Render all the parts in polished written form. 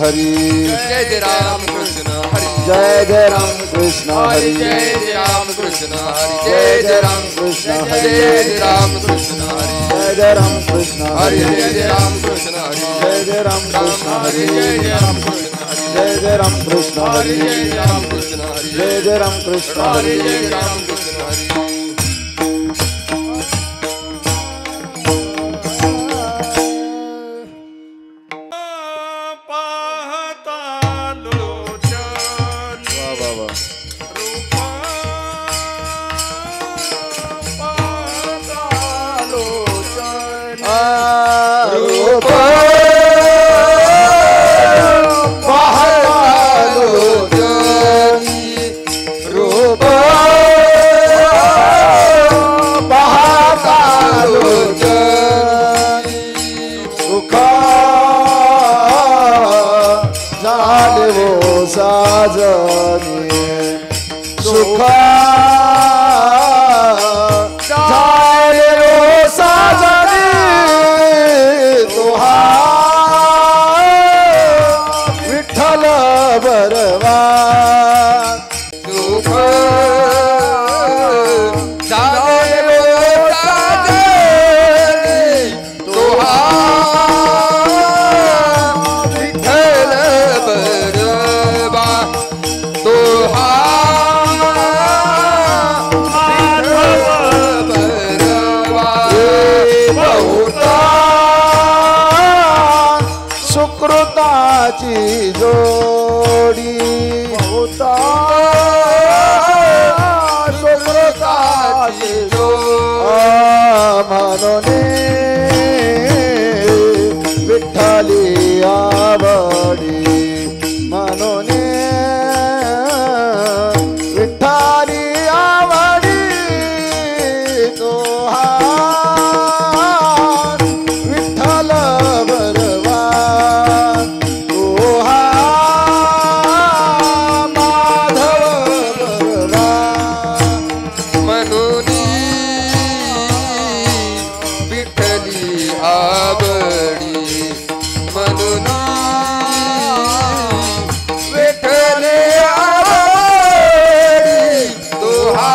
हरी जय जय राम कृष्ण हरी जय जय राम कृष्ण हरी जय जय राम कृष्ण हरी जय जय राम कृष्ण हरी जय जय राम कृष्ण हरी जय जय राम कृष्ण हरी हरी जय जय राम कृष्ण हरी जय जय राम कृष्ण हरी हरी जय जय राम कृष्ण हरी जय जय राम कृष्ण हरी हरी जय जय राम कृष्ण हरी जय जय राम कृष्ण हरी हरी जय जय राम कृष्ण हरी रूप रूप सुख झाले वो साजनी सुख झाले वो साजनी तुहा विठ्ठल बरवा सुख झाले साजनी तुहा विठ्ठल बरवा तुहा विठ्ठल बरवा बहुता सुकृताची जोडी बहुता सुकृताची म्हणून विठ्ठली आवडी म्हणून विठ्ठली आवडी तो हा विठ्ठल बरवा तो हा माधव बरवा म्हणून विठ्ठली आवडी म्हणून विठ्ठली आवडी तो हा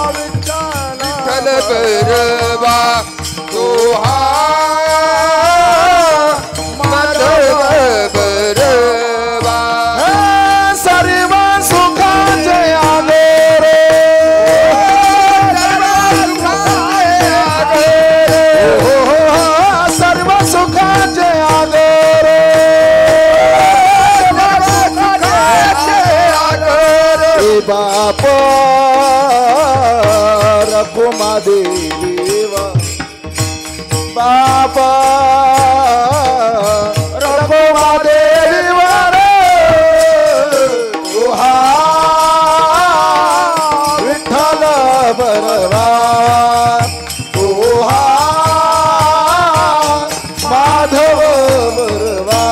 विठ्ठल बरवा तो हा माधव बरवा सर्व सुखाचे आगोरे सर्व सुखाचे आगोरे बाप रघुमा देव बाप रघुमा देव तुहा विठ्ठल बरवा तुहा माधव बरवा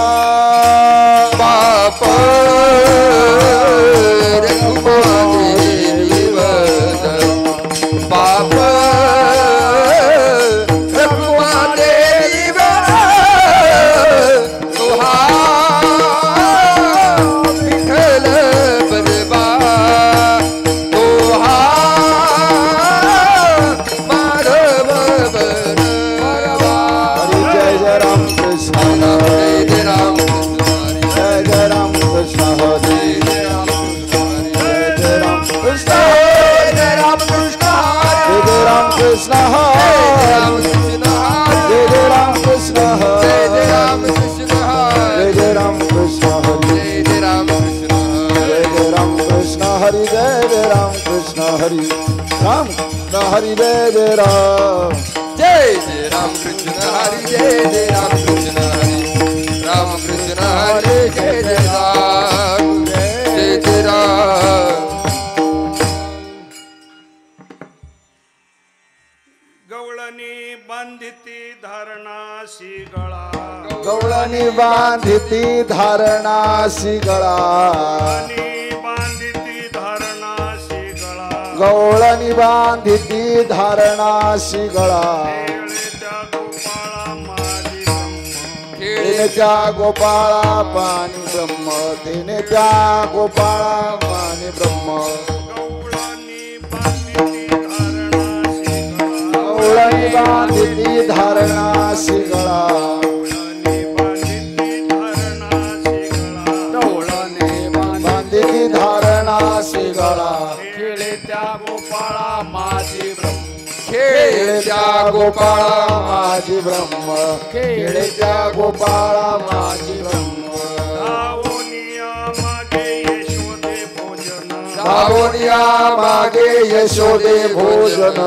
बाप रघुमादेवी वद बाप रघुमादेवी वद तुहा विठ्ठल बरवा तुहा माधव बरवा जय जय राम कृष्ण जय जय राम कृष्ण जय जय राम कृष्ण हरे जय राम कृष्ण जय जय राम कृष्ण जय राम कृष्ण जय जय राम कृष्ण जय जय राम कृष्ण जय जय राम कृष्ण जय जय राम कृष्ण जय जय राम कृष्ण हरे जय जय राम कृष्ण जय जय राम कृष्ण हरे राम कृष्ण हरि जय जय राम जय राम कृष्ण हरी जय जय राम कृष्ण हरी राम कृष्ण हरी जय जय राम जय जय राम गवळणी बांधिती धारणाशी गळा गवळणी बांधिती धारणाशी गळा गवळणी बांधिती धारणाशी गळा गवळणी बांधिती धारणाशी गळा खेळत्या गोपाळा माझी ब्रह्म तिने त्या गोपाळा पाणी ब्रह्म तिने त्या गोपाळा पाणी ब्रह्म गवळणी बांधिती धारणा शिगळा गवळणी बांधिती धारणा शिगळा खेळे त्या गोपाळा माझी ब्रह्म खेळ त्या गोपाळा माझी ब्रह्म खेळे त्या गोपाळा माझी ब्रह्म धावनिया मागे यशोदे भोजन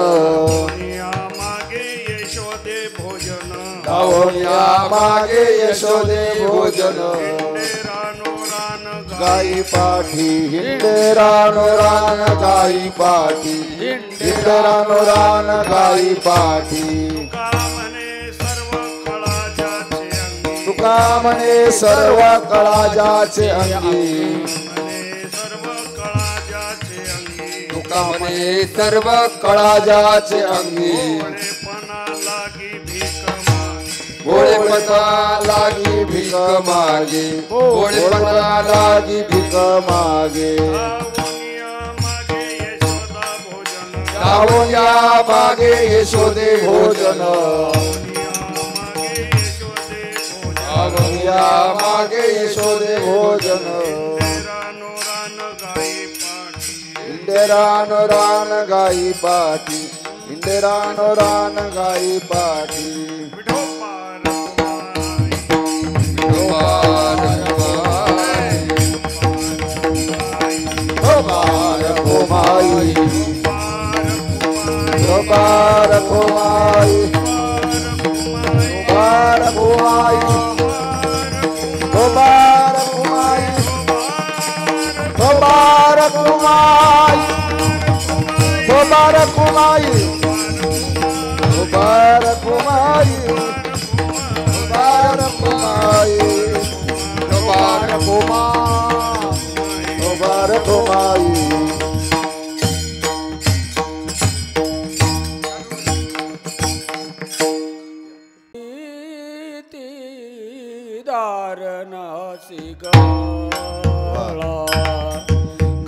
धावनिया मागे यशोदे भोजन गाई पाठी हिंडे रानो रान गाई पाठी हिंडे रानो रान गाई पाठी तुका म्हणे सर्व कळा ज्याचे अंगी तुका म्हणे सर्व कळा ज्याचे अंगी भोळेपणा लागी भीक मागे भोळेपणा लागी भीक मागे धावूया मागे यशोदे भोजन धावूया मागे यशोदे भोजन इंदेरानो रान गाई पाठी इंदेरानो रान गाई पाठी Kumai, Kumar Kumai, Kumar Kumai, Kumar Kumai, Kumar Kumai, Kumar Kumai, Kumar Kumai, Kumar Kumai, Kumar Kumai, Kumar Kumai.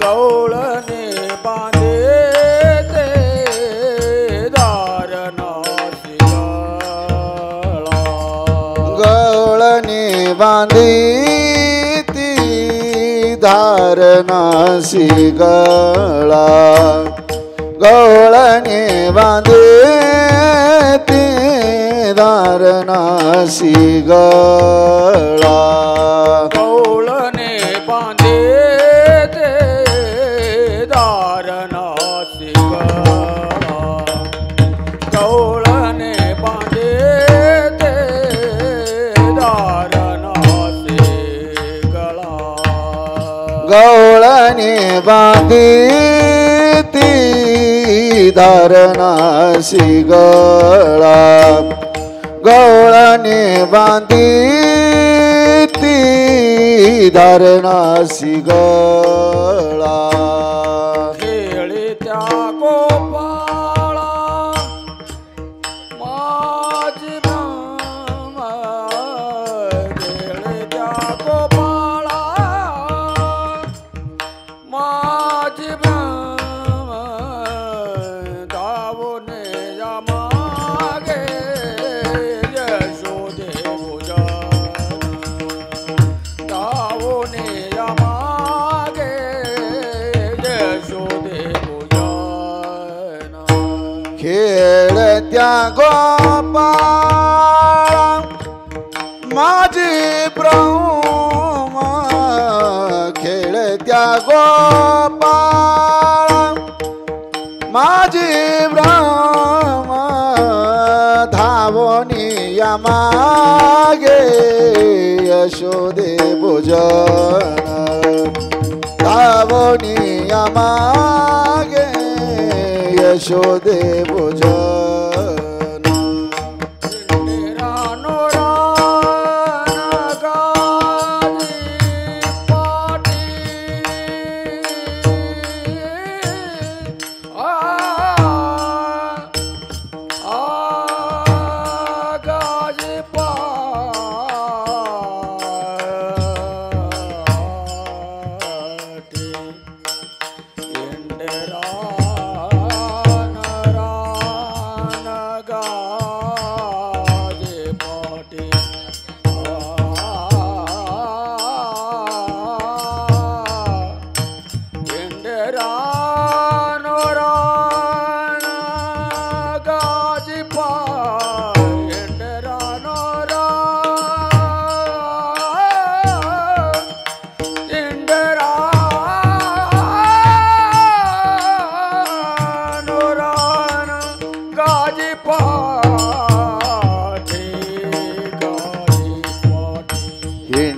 गवळणे बांधे ते धारणा शिगळा गवळणी बांधी ती धारणा शिगळा गवळणी बांधी ती धारणा शिगळा गवळणे बांधे ते धारणा शिगळा गवळणे बांधे ते धारणा शिगळा गवळणी बांधी ती धारणा शिगळा गवळणी बांधी ती धारणा शिगळा खेळे त्या गोपाळा माझी ब्रह्म खेळे त्या गोपाळा माझी ब्रह्म धावूने या मागे यशोदे भोजन धावूने या मागे यशोदे भोजन खेळ त्या गोपाळा माझी ब्रह्म खेळ त्या गोपाळा माझी ब्रह्म धावोनी या मागे यशोदे भोजन धावोनी या मागे यशोदे भोजन रानो रान गाजी पाटी गाजी पाटी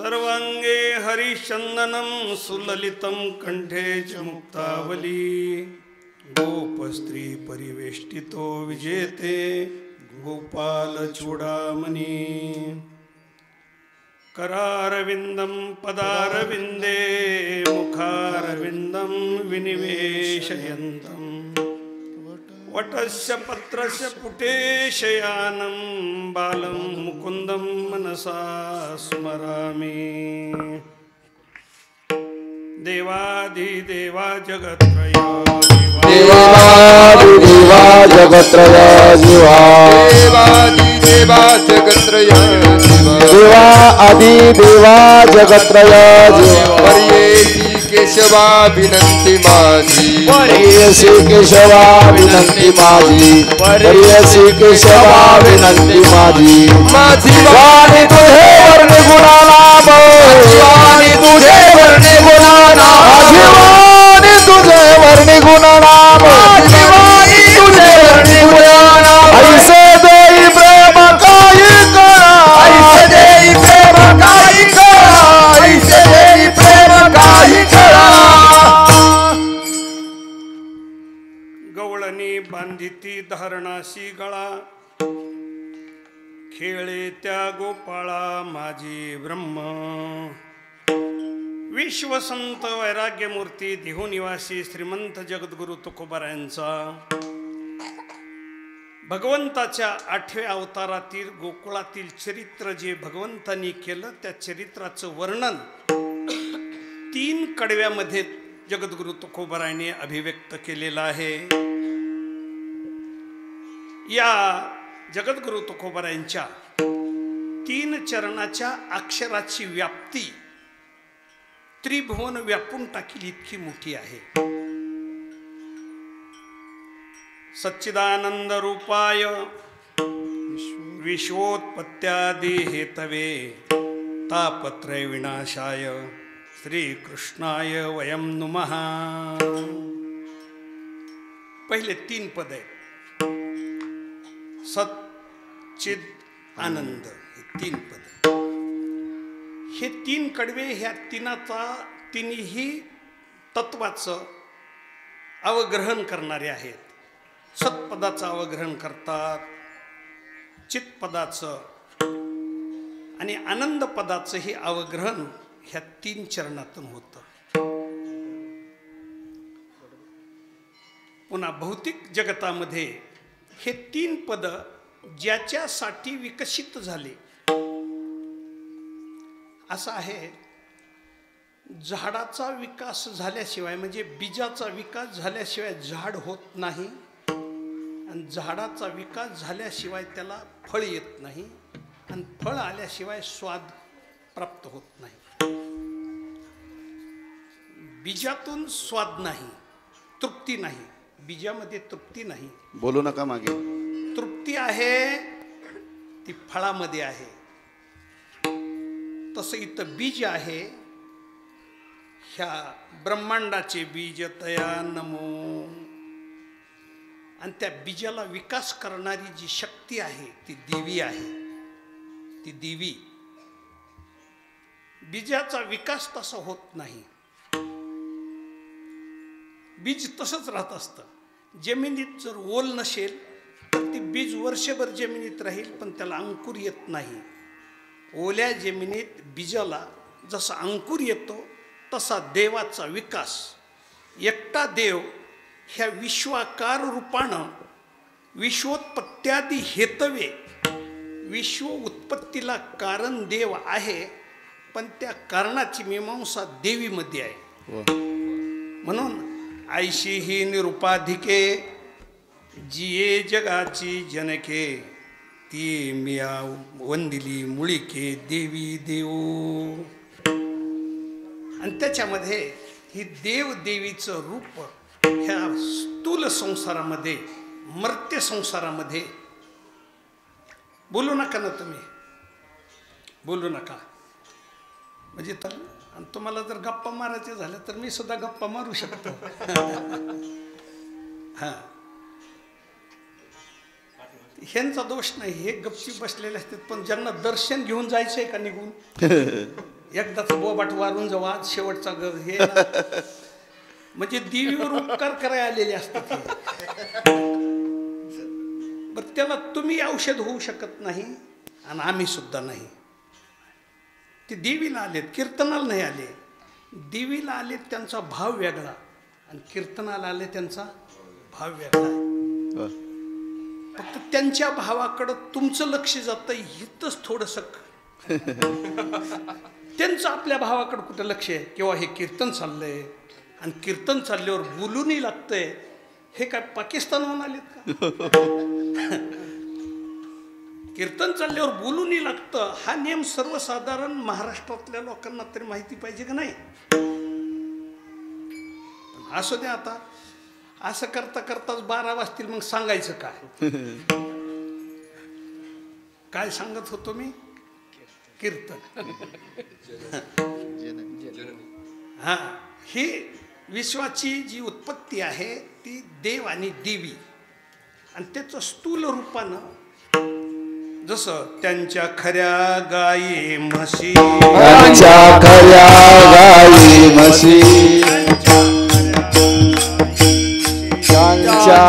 सर्वांगे हरिचंदनं सुललितं कंठे च मुक्तावली गोपस्त्री परिवेष्टितो विजेते गोपाल चूडामणि करारविंदं पदारविंदे मुखारविंदं विनिवेशयन्तं वटस्य पत्रस्य पुटे शयानं बालं मुकुन्दं मनसा स्मरामि देवाधिदेवा जगत्त्रया देवादिदेवा जगत्रया जीवा देवादिदेवा जगत्रया देवा आदिदेवा जगत्रया जीवा पर्येसी केशवा विनंती माझी पर्यसी केशवा विनंती माझी पर्यसी केशवा विनंती माझी माझी वाणी तुझे वर्णी गुणानाम वाणी तुझे वर्णी गुणानाम माझी वाणी तुझे वर्णी गुणानाम माझी वाणी तुझे वर्णी गुणानाम ऐसे देई प्रेम काही करा ऐसे देई प्रेम काही करा ऐसे देई प्रेम काही करा गवळणी बांधिती धारणाशी गळा खेळे त्या गोपाळा माझी ब्रह्म विश्वसंत वैराग्यमूर्ती देहू निवासी श्रीमंत जगद्गुरु तुकोबारायांचा भगवंताच्या 8व्या अवतारातील गोकुळातील चरित्र जे भगवंतांनी केलं त्या चरित्राचं वर्णन 3 कडव्यामध्ये जगद्गुरु तुकोबारायांनी अभिव्यक्त केलेलं आहे. या जगद्गुरु तुकोबारायांच्या 3 चरणाच्या अक्षराची व्याप्ती त्रिभुवन व्यापून टाकील इतकी मोठी आहे. सच्चिदानंद रूपाय विश्वोत्पत्त्यादि हेतवे तापत्रय विनाशाय श्रीकृष्णाय वयं नुमः. पहिले 3 पद आहेत. सच्चिद आनंद हे 3 पद. हे 3 कडवे ह्या तिन्ही तत्वाचं अवग्रहण करणारे आहेत. सत्पदाचं अवग्रहण करतात, चित्पदाचं आणि आनंद पदाचं हे अवग्रहण ह्या 3 चरणातून होतं. पुन्हा भौतिक जगतामध्ये हे 3 पद ज्याच्यासाठी विकसित झाले असं आहे. झाडाचा विकास झाल्याशिवाय म्हणजे बीजाचा विकास झाल्याशिवाय झाड होत नाही आणि झाडाचा विकास झाल्याशिवाय त्याला फळ येत नाही आणि फळ आल्याशिवाय स्वाद प्राप्त होत नाही. बीजातून स्वाद नाही, तृप्ती नाही. बीजामध्ये तृप्ती नाही. बोलू नका मागे. तृप्ती आहे ती फळामध्ये आहे. तसं इथं बीज आहे. ह्या ब्रह्मांडाचे बीज तया नमो. आणि त्या बीजाला विकास करणारी जी शक्ती आहे ती देवी आहे. ती देवी. बीजाचा विकास तसा होत नाही. बीज तसंच राहत असतं. जमिनीत जर ओल नसेल तर ती बीज वर्षभर जमिनीत राहील पण त्याला अंकुर येत नाही. ओल्या जमिनीत बीजाला जसा अंकुर येतो तसा देवाचा विकास. एकटा देव ह्या विश्वाकार रूपानं विश्वोत्पत्त्यादि हेतवे विश्व उत्पत्तीला कारण देव आहे पण त्या कारणाची मीमांसा देवीमध्ये आहे. म्हणून आयशी ही निरुपाधिके जिये जगाची जनके ती मिया वंदिली मुळिके देवी देव. आणि त्याच्यामध्ये ही देव देवीचं रूप ह्या स्थूल संसारामध्ये मर्त्य संसारामध्ये बोलू नका ना तुम्ही. बोलू नका म्हणजे तर. आणि तुम्हाला जर गप्पा मारायचे झालं तर मी सुद्धा गप्पा मारू शकतो. हां ह्यांचा दोष नाही. हे गपची बसलेले असतात पण ज्यांना दर्शन घेऊन जायचंय का निघून एकदाच बोबाट वारून जाऊ आज शेवटचा हे ना. म्हणजे देवीवर उपकार करायला आलेले असतात हे. बरं त्याला तुम्ही औषध होऊ शकत नाही आणि आम्ही सुद्धा नाही. ते देवीला आलेत, कीर्तनाला नाही आले. देवीला आले त्यांचा भाव वेगळा आणि कीर्तनाला आले त्यांचा भाव वेगळा आहे. फक्त त्यांच्या भावाकडं तुमचं लक्ष जातं इथंच थोडंसं. त्यांचं आपल्या भावाकडं कुठं लक्ष आहे? किंवा हे कीर्तन चाललंय आणि कीर्तन चालल्यावर बोलूनही लागतंय. हे काय पाकिस्तानहून आलेत का? कीर्तन चालल्यावर बोलूनही लागतं. हा नियम सर्वसाधारण महाराष्ट्रातल्या लोकांना तरी माहिती पाहिजे का नाही? असू द्या. आता असं करता करताच 12 वाजतील. मग सांगायचं काय? काय सांगत होतो मी? कीर्तन. हा, ही विश्वाची जी उत्पत्ती आहे ती देव आणि देवी आणि त्याचं स्थूल रूपानं जसं त्यांच्या खऱ्या गायी म्हशी, त्यांच्या खऱ्या गायी म्हशी, त्यांच्या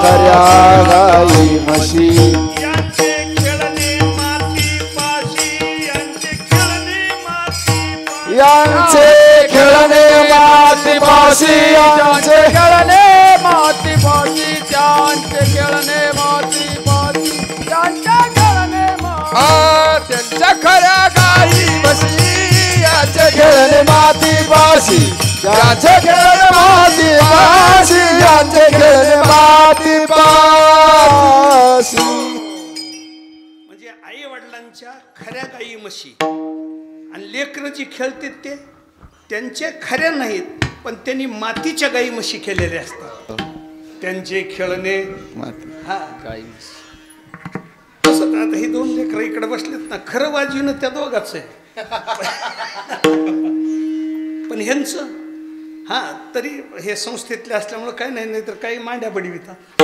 खऱ्या गायी म्हशी, यांचे खेळणे माती पाशी, यांचे खेळणे माती पाशी, यांचे खेळणे माती पाशी, यांचे खेळणे माती पाशी, त्यांचे खेळणे माती पाशी, त्यांच्या खेळणे त्यांच्या खऱ्या गाई म्हशी, यांचे खेळणे माती पाशी, यांचे खेळणे माती पाशी, यांचे खेळणे माती पाशी. म्हणजे आई वडिलांच्या खऱ्या गायी म्हशी आणि लेकरं जी खेळतात ते त्यांच्या खऱ्या नाहीत पण त्यांनी मातीच्या गायी म्हशी केलेल्या असतात. त्यांचे खेळणे हा गाई तसं. आता ही 2 लेकरं इकडे बसलेत ना, खरं वाजवीनं त्या दोघाच आहे. पण ह्यांचं हा तरी हे संस्थेतले असल्यामुळं काही नाही, नाहीतर काही मांड्या बडवितात.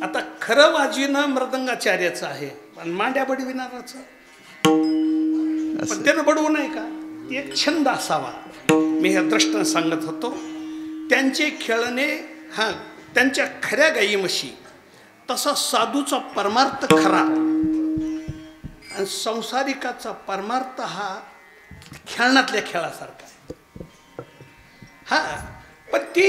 आता खरं वाजवीनं मृदंगाचार्याचं आहे पण मांड्या बडविणाराचं. पण त्यानं बडवू नाही का? एक छंद असावा. मी ह्या दृष्टांत सांगत होतो. त्यांचे खेळणे हा त्यांच्या खऱ्या गायी म्हशी. तसा साधूचा परमार्थ खरा आणि संसारिकाचा परमार्थ हा खेळण्यातल्या खेळासारखा आहे. हा पण ती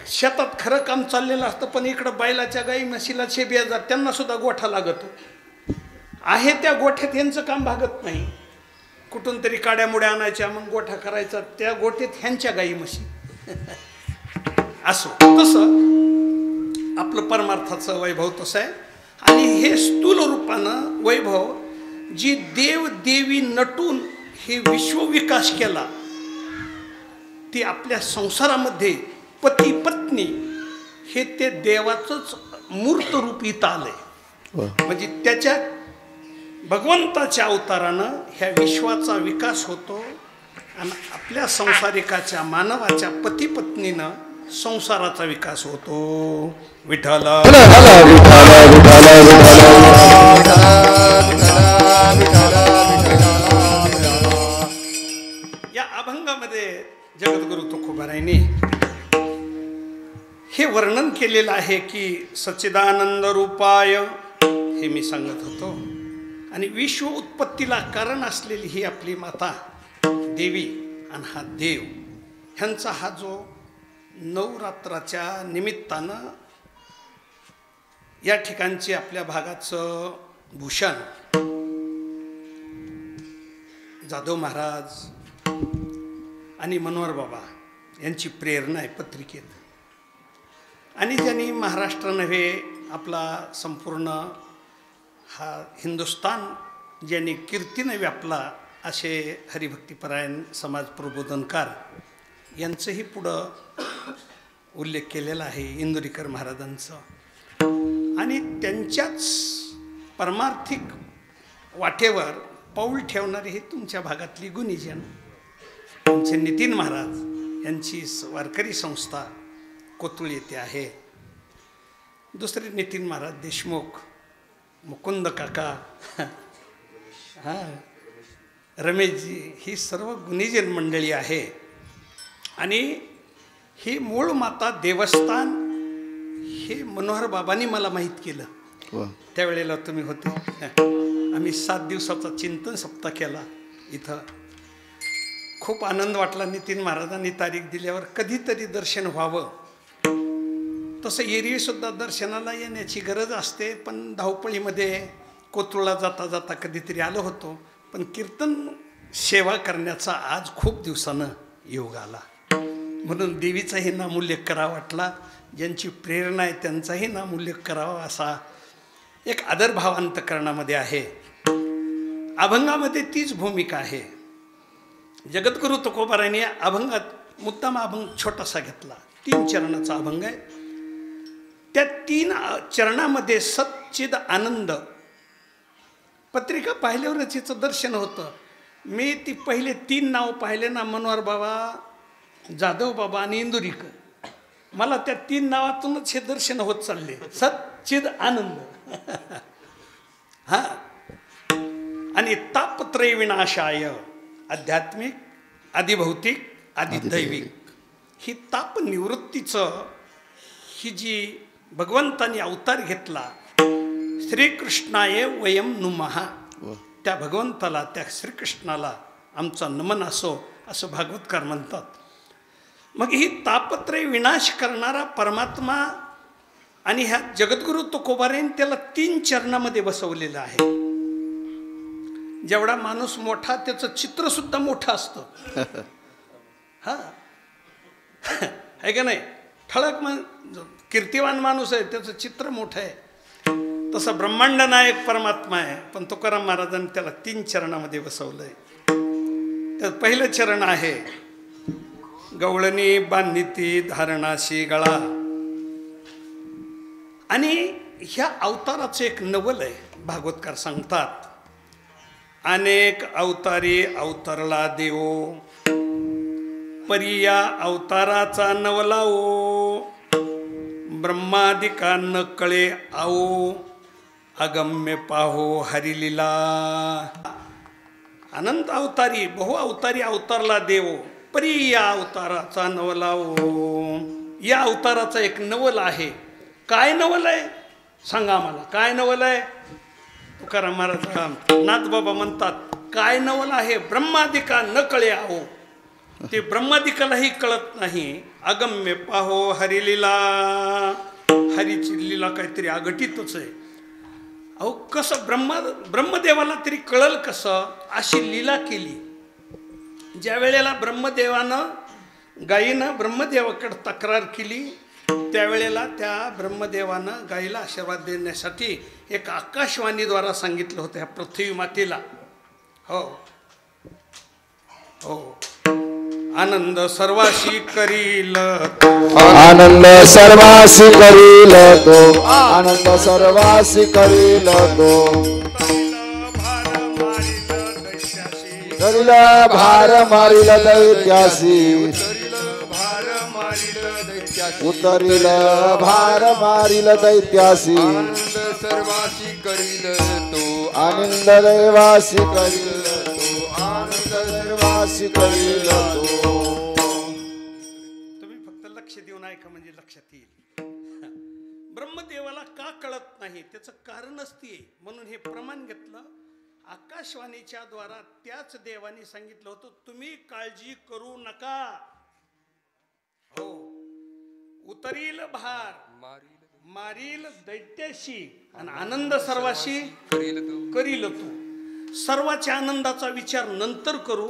शेतात खरं काम चाललेलं असतं पण इकडं बैलाच्या गाई म्हशीला शेबियाजार त्यांना सुद्धा गोठा लागतो आहे. त्या गोठ्यात ह्यांचं काम भागत नाही. कुठून तरी काड्यामुड्या आणायच्या मग गोठा करायचा. त्या गोठ्यात ह्यांच्या गाई म्हशी असो. तसं आपलं परमार्थाचं वैभव तसं आहे. आणि हे स्थूल रूपानं वैभव जी देव देवी नटून हे विश्वविकास केला ती आपल्या संसारामध्ये पती पत्नी हे ते देवाचंच मूर्त रूप इथं आलंय. म्हणजे त्याच्या भगवंताच्या अवतारानं ह्या विश्वाचा विकास होतो आणि आपल्या संसारिकाच्या मानवाच्या पती पत्नीनं संसाराचा विकास होतो. विठ्ठल या अभंगामध्ये जगद्गुरु तुकोबारायांनी हे वर्णन केलेलं आहे की सच्चिदानंद रूपाय हे मी सांगत होतो. आणि विश्व उत्पत्तीला कारण असलेली ही आपली माता देवी आणि हा देव ह्यांचा हा जो नवरात्राच्या निमित्तानं या ठिकाणचे आपल्या भागाचं भूषण जाधव महाराज आणि मनोहर बाबा यांची प्रेरणा आहे पत्रिकेत. आणि ज्यांनी महाराष्ट्र नव्हे आपला संपूर्ण हा हिंदुस्तान ज्यांनी कीर्तीने व्यापला असे हरिभक्तीपरायण समाज प्रबोधनकार यांचंही पुढं उल्लेख केलेला आहे इंदुरीकर महाराजांचं. आणि त्यांच्याच परमार्थिक वाटेवर पाऊल ठेवणारे हे तुमच्या भागातली गुणीजन तुमचे नितीन महाराज यांची वारकरी संस्था कोतुळ येथे आहे. दुसरे नितीन महाराज देशमुख, मुकुंद काका, हां रमेशजी, ही सर्व गुणीजन मंडळी आहे. आणि ही मूळ माता देवस्थान हे मनोहर बाबांनी मला माहीत केलं. त्यावेळेला तुम्ही होते. आम्ही 7 दिवसाचा चिंतन सप्ताह केला इथं. खूप आनंद वाटला. नितीन महाराजांनी तारीख दिल्यावर कधीतरी दर्शन व्हावं. तसं एरवीसुद्धा दर्शनाला येण्याची गरज असते, पण धावपळीमध्ये कोथरूडला जाता जाता कधीतरी आलो होतो. पण कीर्तन सेवा करण्याचा आज खूप दिवसानं योग आला. म्हणून देवीचाही नामोल्लेख करावा वाटला. ज्यांची प्रेरणा आहे त्यांचाही नामोल्लेख करावा असा एक आदरभाव अंतःकरणामध्ये आहे. अभंगामध्ये तीच भूमिका आहे. जगद्गुरु तुकोबारायांनी अभंगात मुद्दाम अभंग छोटासा घेतला. 3 चरणाचा अभंग आहे. त्या 3 चरणामध्ये सच्चिद आनंद. पत्रिका पाहिल्यावरच हिचं दर्शन होतं. मी ती पहिले 3 नाव पाहिले ना, मनोहर बाबा, जाधव बाबा आणि इंदुरीकर. मला त्या 3 नावातूनच हे दर्शन होत चालले. सच्चिद आनंद. हा. आणि तापत्रय विनाशाय, आध्यात्मिक, आदिभौतिक, आदिदैविक. ही ताप निवृत्तीचं ही जी भगवंतांनी अवतार घेतला, श्रीकृष्णाय वयम नुमहा, त्या भगवंताला, त्या श्रीकृष्णाला आमचा नमन असो, असं भागवतकार म्हणतात. मग ही तापत्रय विनाश करणारा परमात्मा आणि ह्या जगद्गुरु तुकोबारायांनी त्याला 3 चरणामध्ये बसवलेलं आहे. जेवढा माणूस मोठा त्याचं चित्र सुद्धा मोठं असतं. हा आहे का नाही? ठळक कीर्तिवान माणूस आहे, त्याचं चित्र मोठं आहे. तसं ब्रह्मांड नायक परमात्मा आहे, पण तुकाराम महाराजांनी त्याला 3 चरणामध्ये बसवलंय. त्यात पहिलं चरण आहे गवळणी बांधिती धारणाशी गळा. आणि ह्या अवताराचं एक नवल आहे. भागवतकार सांगतात, अनेक अवतारी अवतरला देवो, परी या अवताराचा नवलाओ, ब्रह्मादिका न कळे आओ, अगम्य पाहो हरिलीला. अनंत अवतारी बहु अवतारी अवतारला देव, परी या अवताराचा नवलाओ. या अवताराचा एक नवल आहे. काय नवल आहे सांगा आम्हाला, काय नवल आहे? तुकाराम महाराज नाथबाबा म्हणतात, काय नवल आहे? ब्रह्मादिका न कळे आओ. ते ब्रह्मादिकालाही कळत नाही. अगम्य पाहो हरिलीला. हरीची लीला काहीतरी अघटितच आहे. अहो कसं ब्रह्मदेवाला तरी कळल कसं? अशी लीला केली. ज्या वेळेला ब्रह्मदेवानं गायीनं ब्रह्मदेवाकडे तक्रार केली, त्यावेळेला त्या ब्रह्मदेवानं गायीला आशीर्वाद देण्यासाठी एक आकाशवाणीद्वारा सांगितलं होतं ह्या पृथ्वी मातेला. हो हो, आनंद सर्वाशी करील, आनंद सर्वासी करील तो, आनंद सर्वासी करील तो. करील भार मारिल दैत्यासी, उतरिल भार मारिल दैत्यासी. आनंद सर्वासी करील तो, आनंद दैवासी करील तो, आनंद सर्वासी करील तो. तुम्ही फक्त लक्ष देऊन ऐका म्हणजे लक्षात येईल. ब्रह्मदेवाला का कळत नाही त्याचं कारणच ते. म्हणून हे प्रमाण घेतलं. आकाशवाणीच्या द्वारा त्याच देवाने सांगितलं होतं, तुम्ही काळजी करू नका. हो, उतरील भार मारील दैत्याशी आणि आनंद सर्वाशी करील तू. सर्वाच्या आनंदाचा विचार नंतर करू,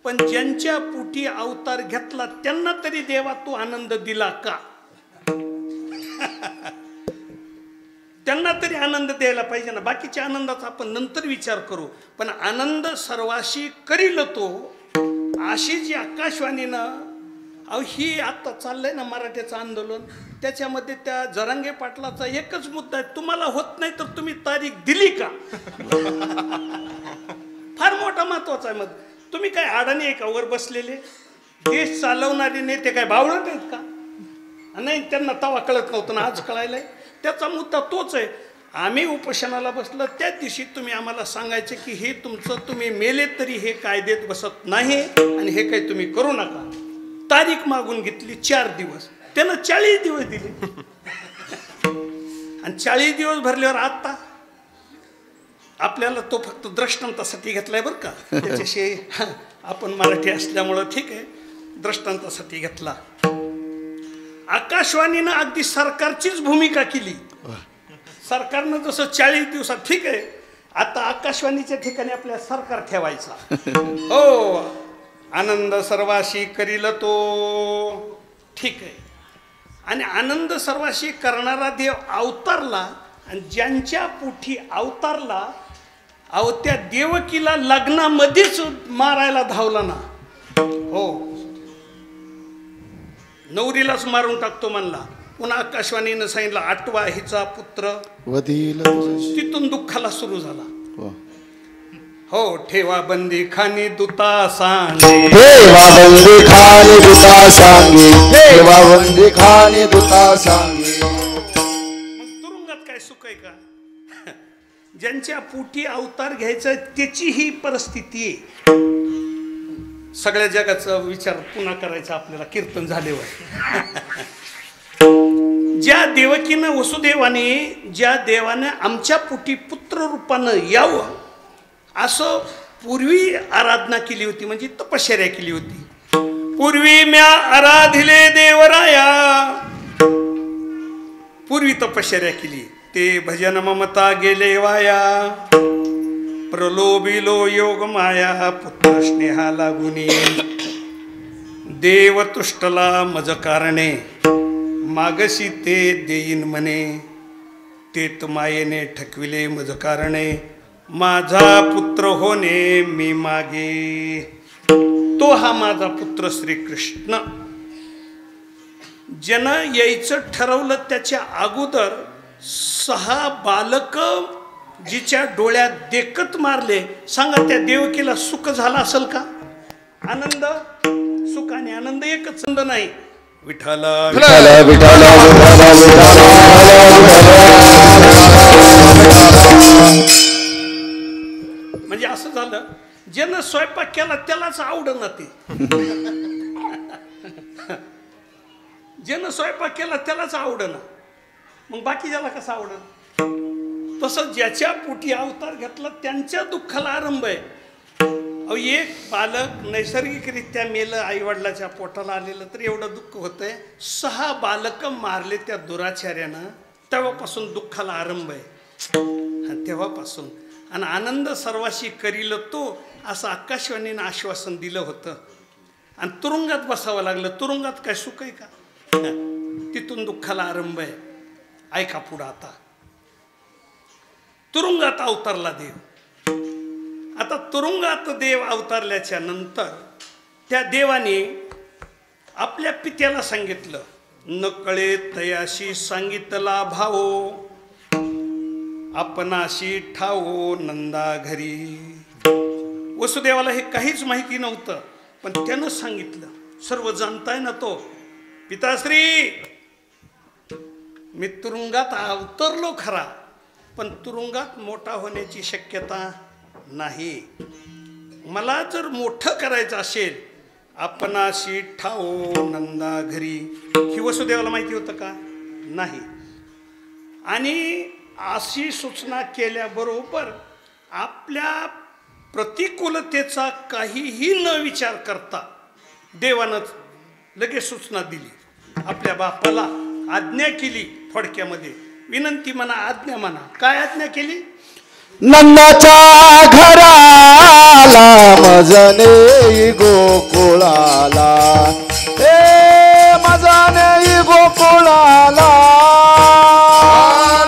पण ज्यांच्या पोटी अवतार घेतला त्यांना तरी देवा तू आनंद दिला का? त्यांना तरी आनंद द्यायला पाहिजे ना. बाकीच्या आनंदाचा आपण नंतर विचार करू, पण आनंद सर्वाशी करील तो. अशी जी आकाशवाणीनं, अहो ही आता चाललंय ना मराठीचं आंदोलन, त्याच्यामध्ये त्या जरांगे पाटलाचा एकच मुद्दा आहे, तुम्हाला होत नाही तर तुम्ही तारीख दिली का? फार मोठा महत्वाचा आहे. मग तुम्ही काय अडाणी आहे का वर बसलेले? देश चालवणारे नेते काय बावळत आहेत का? नाही, त्यांना तवा कळत नव्हतं ना, आज कळायलाय. त्याचा मुद्दा तोच आहे. आम्ही उपोषणाला बसलं त्याच दिवशी तुम्ही आम्हाला सांगायचं की हे तुमचं तुम्ही मेले तरी हे कायदेत बसत नाही आणि हे काही तुम्ही करू नका. तारीख मागून घेतली 4 दिवस, त्यानं 40 दिवस दिले आणि 40 दिवस भरल्यावर आता आपल्याला तो फक्त दृष्टांतासाठी घेतलाय बरं का. त्याच्याशी आपण मराठी असल्यामुळं ठीक आहे, दृष्टांतासाठी घेतला. आकाशवाणीनं अगदी सरकारचीच भूमिका केली. सरकारनं जसं 40 दिवसात ठीक आहे, आता आकाशवाणीच्या ठिकाणी आपल्या सरकार ठेवायचा. हो, आनंद सर्वाशी करील तो, ठीक आहे. आणि आनंद सर्वाशी करणारा देव अवतारला आणि ज्यांच्या पोटी अवतारला अहो त्या देवकीला लग्नामध्येच मारायला धावला ना. हो, नवरीलाच मारून टाकतो म्हणला. पुन्हा आकाशवाणीनं सांगितलं 8वा हिचा पुत्र वधील. तिथून दुःखाला सुरू झाला. हो, ठेवा बंदी खानी दुता सांगे, ठेवा बंदी खानी दुता सांगे, ठेवा बंदी खानी दुता सांगे. मग तुरुंगात काय सुख आहे का? ज्यांच्या पोटी अवतार घ्यायचा त्याची ही परिस्थिती आहे. सगळ्या जगाचा विचार पुन्हा करायचा आपल्याला कीर्तन झाल्यावर. ज्या देवकीनं वसुदेवाने ज्या देवाने आमच्या पोटी पुत्र रूपानं यावं असं पूर्वी आराधना केली होती, म्हणजे तपश्चर्या केली होती. पूर्वी म्या आराधिले देवराया, पूर्वी तपश्चर्या केली. ते भजन ममता गेले वाया, प्रलोभिलो योग माया, पुत्र स्नेहा लागुनी. देव तुष्टला मज कारणे, मागशी ते देईन म्हणे. तेत मायेने ठकविले मज कारणे, माझा पुत्र होणे मी मागे. तो हा माझा पुत्र श्रीकृष्ण. ज्यानं यायचं ठरवलं त्याच्या अगोदर 6 बालक जिच्या डोळ्यात देखत मारले. सांगा त्या देवकीला सुख झाला असेल का? आनंद, सुख आणि आनंद एकच छंद नाही. विठाला विठाला विठाला विठाला म्हणजे असं झालं, ज्यानं स्वयंपाक केला त्यालाच आवडना ते. ज्यानं स्वयंपाक केला त्यालाच आवडना, मग बाकी ज्याला कसं आवडन? तसं ज्याच्या पोटी अवतार घेतला त्यांच्या दुःखाला आरंभ आहे. अहो, एक बालक नैसर्गिकरित्या मेलं, आईवडिलाच्या पोटाला आलेलं तर एवढं दुःख होतंय. 6 बालक मारले त्या दुराचार्यानं, तेव्हापासून दुःखाला आरंभ आहे. तेव्हापासून. आणि आनंद सर्वाशी करील तो, असं आकाशवाणीनं आश्वासन दिलं होतं. आणि तुरुंगात बसावं लागलं. तुरुंगात काय सुख आहे का? तिथून दुःखाला आरंभ आहे. ऐका पुढं आता. तुरुंगात अवतारला देव. आता तुरुंगात देव अवतारल्याच्या नंतर त्या देवाने आपल्या पित्याला सांगितलं, न कळे तयाशी सांगितला भावो, आपणाशी ठावो नंदा घरी. वसुदेवाला हे काहीच माहिती नव्हतं, पण त्यानं सांगितलं. सर्व जाणताय ना तो, पिताश्री मी तुरुंगात अवतरलो खरा, पण तुरुंगात मोठा होण्याची शक्यता नाही. मला जर मोठं करायचं असेल, आपणाशी ठावो नंदा घरी. ही वसुदेवाला माहिती होतं का? नाही. आणि अशी सूचना केल्याबरोबर आपल्या प्रतिकूलतेचा काहीही न विचार करता देवानं लगेच सूचना दिली. आपल्या बापाला आज्ञा केली. थोडक्यामध्ये विनंती म्हणा, आज्ञा म्हणा. काय आज्ञा केली? नंदाच्या घराला मजने गोकुळाला, हे मजने गोकुळाला.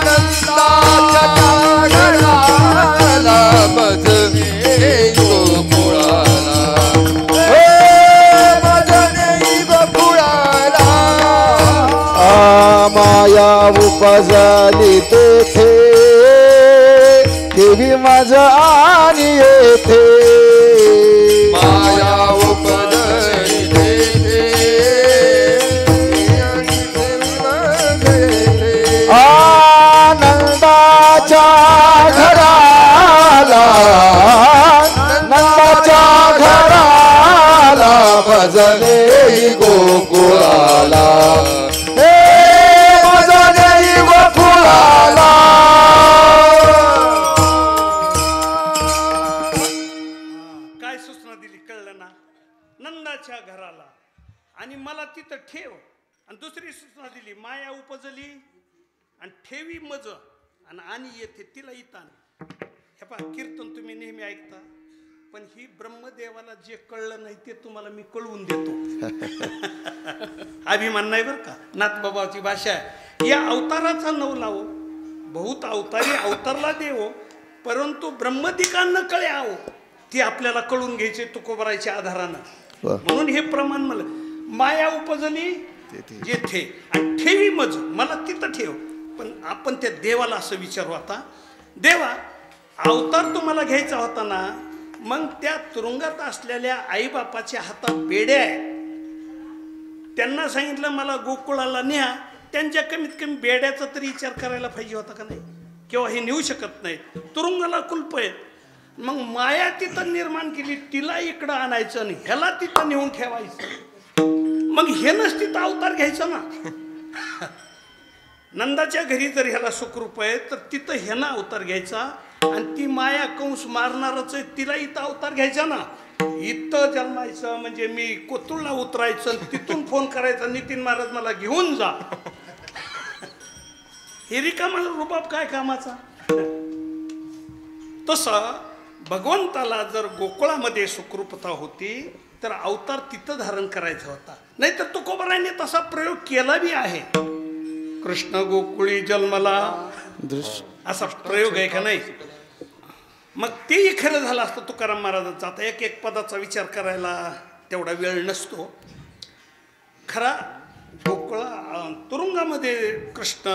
नंदाच्या घराला मजने गोकुळाला, हे मजने गोकुळाला. माया उपजली तेथे, देवी माझा आणि येथे. माया उपजली तेथे, आनंदाच्या मजा देई गोकुळाला हे मजा देई गोकुळाला काय सूचना दिली कळलं ना? नंदाच्या घराला आणि मला तिथं ठेव. आणि दुसरी सूचना दिली, माया उपजली आणि ठेवी मज आणि येथे तिला इतान. हे पहा, कीर्तन तुम्ही नेहमी ऐकता, पण ही ब्रह्मदेवाला जे कळलं नाही ते तुम्हाला मी कळवून देतो. अभिमान नाही बरं का, नाथबाबाची भाषा आहे. या अवताराचा नव लावो, बहुत अवतारी अवतारला देवो, परंतु ब्रह्मदिकांना कळे आहो, ती आपल्याला कळून घ्यायचे तुकोबरायच्या आधारानं. म्हणून हे प्रमाण मला माया उपजली जेथे आणि ठेवी मज, मला तिथं ठेव. पण आपण त्या देवाला असं विचारू, आता देवा अवतार तुम्हाला घ्यायचा होता ना, मग त्या तुरुंगात असलेल्या आईबापाच्या हातात बेड्या आहेत, त्यांना सांगितलं मला गोकुळाला न्या, त्यांच्या कमीत कमी बेड्याचा तरी विचार करायला पाहिजे होता का नाही? किंवा हे नेऊ शकत नाहीत, तुरुंगाला कुलप आहेत. मग माया तिथं निर्माण केली, तिला इकडं आणायचं आणि ह्याला तिथं नेऊन ठेवायचं. मग हे नस तिथं अवतार घ्यायचा ना. नंदाच्या घरी जर ह्याला सुखरूप आहे तर तिथं ह्यानं अवतार घ्यायचा. आणि ती माया कंस मारणारच आहे, तिला इथं अवतार घ्यायचा ना. इथं जन्मायचं म्हणजे मी कोतुळला उतरायचं, तिथून फोन करायचा, नितीन महाराज मला घेऊन जा. हे रिकामा रुबाब काय कामाचा? तसं भगवंताला जर गोकुळामध्ये सुखरूपता होती तर अवतार तिथं धारण करायचा होता. नाहीतर तुकोबाराने तसा प्रयोग केला बी आहे. कृष्ण गोकुळी जन्मला असा प्रयोग आहे का नाही? मग तेही खरं झालं असतं तुकाराम महाराजांचा. आता एक एक पदाचा विचार करायला तेवढा वेळ नसतो. खरा गोकुळा तुरुंगामध्ये कृष्ण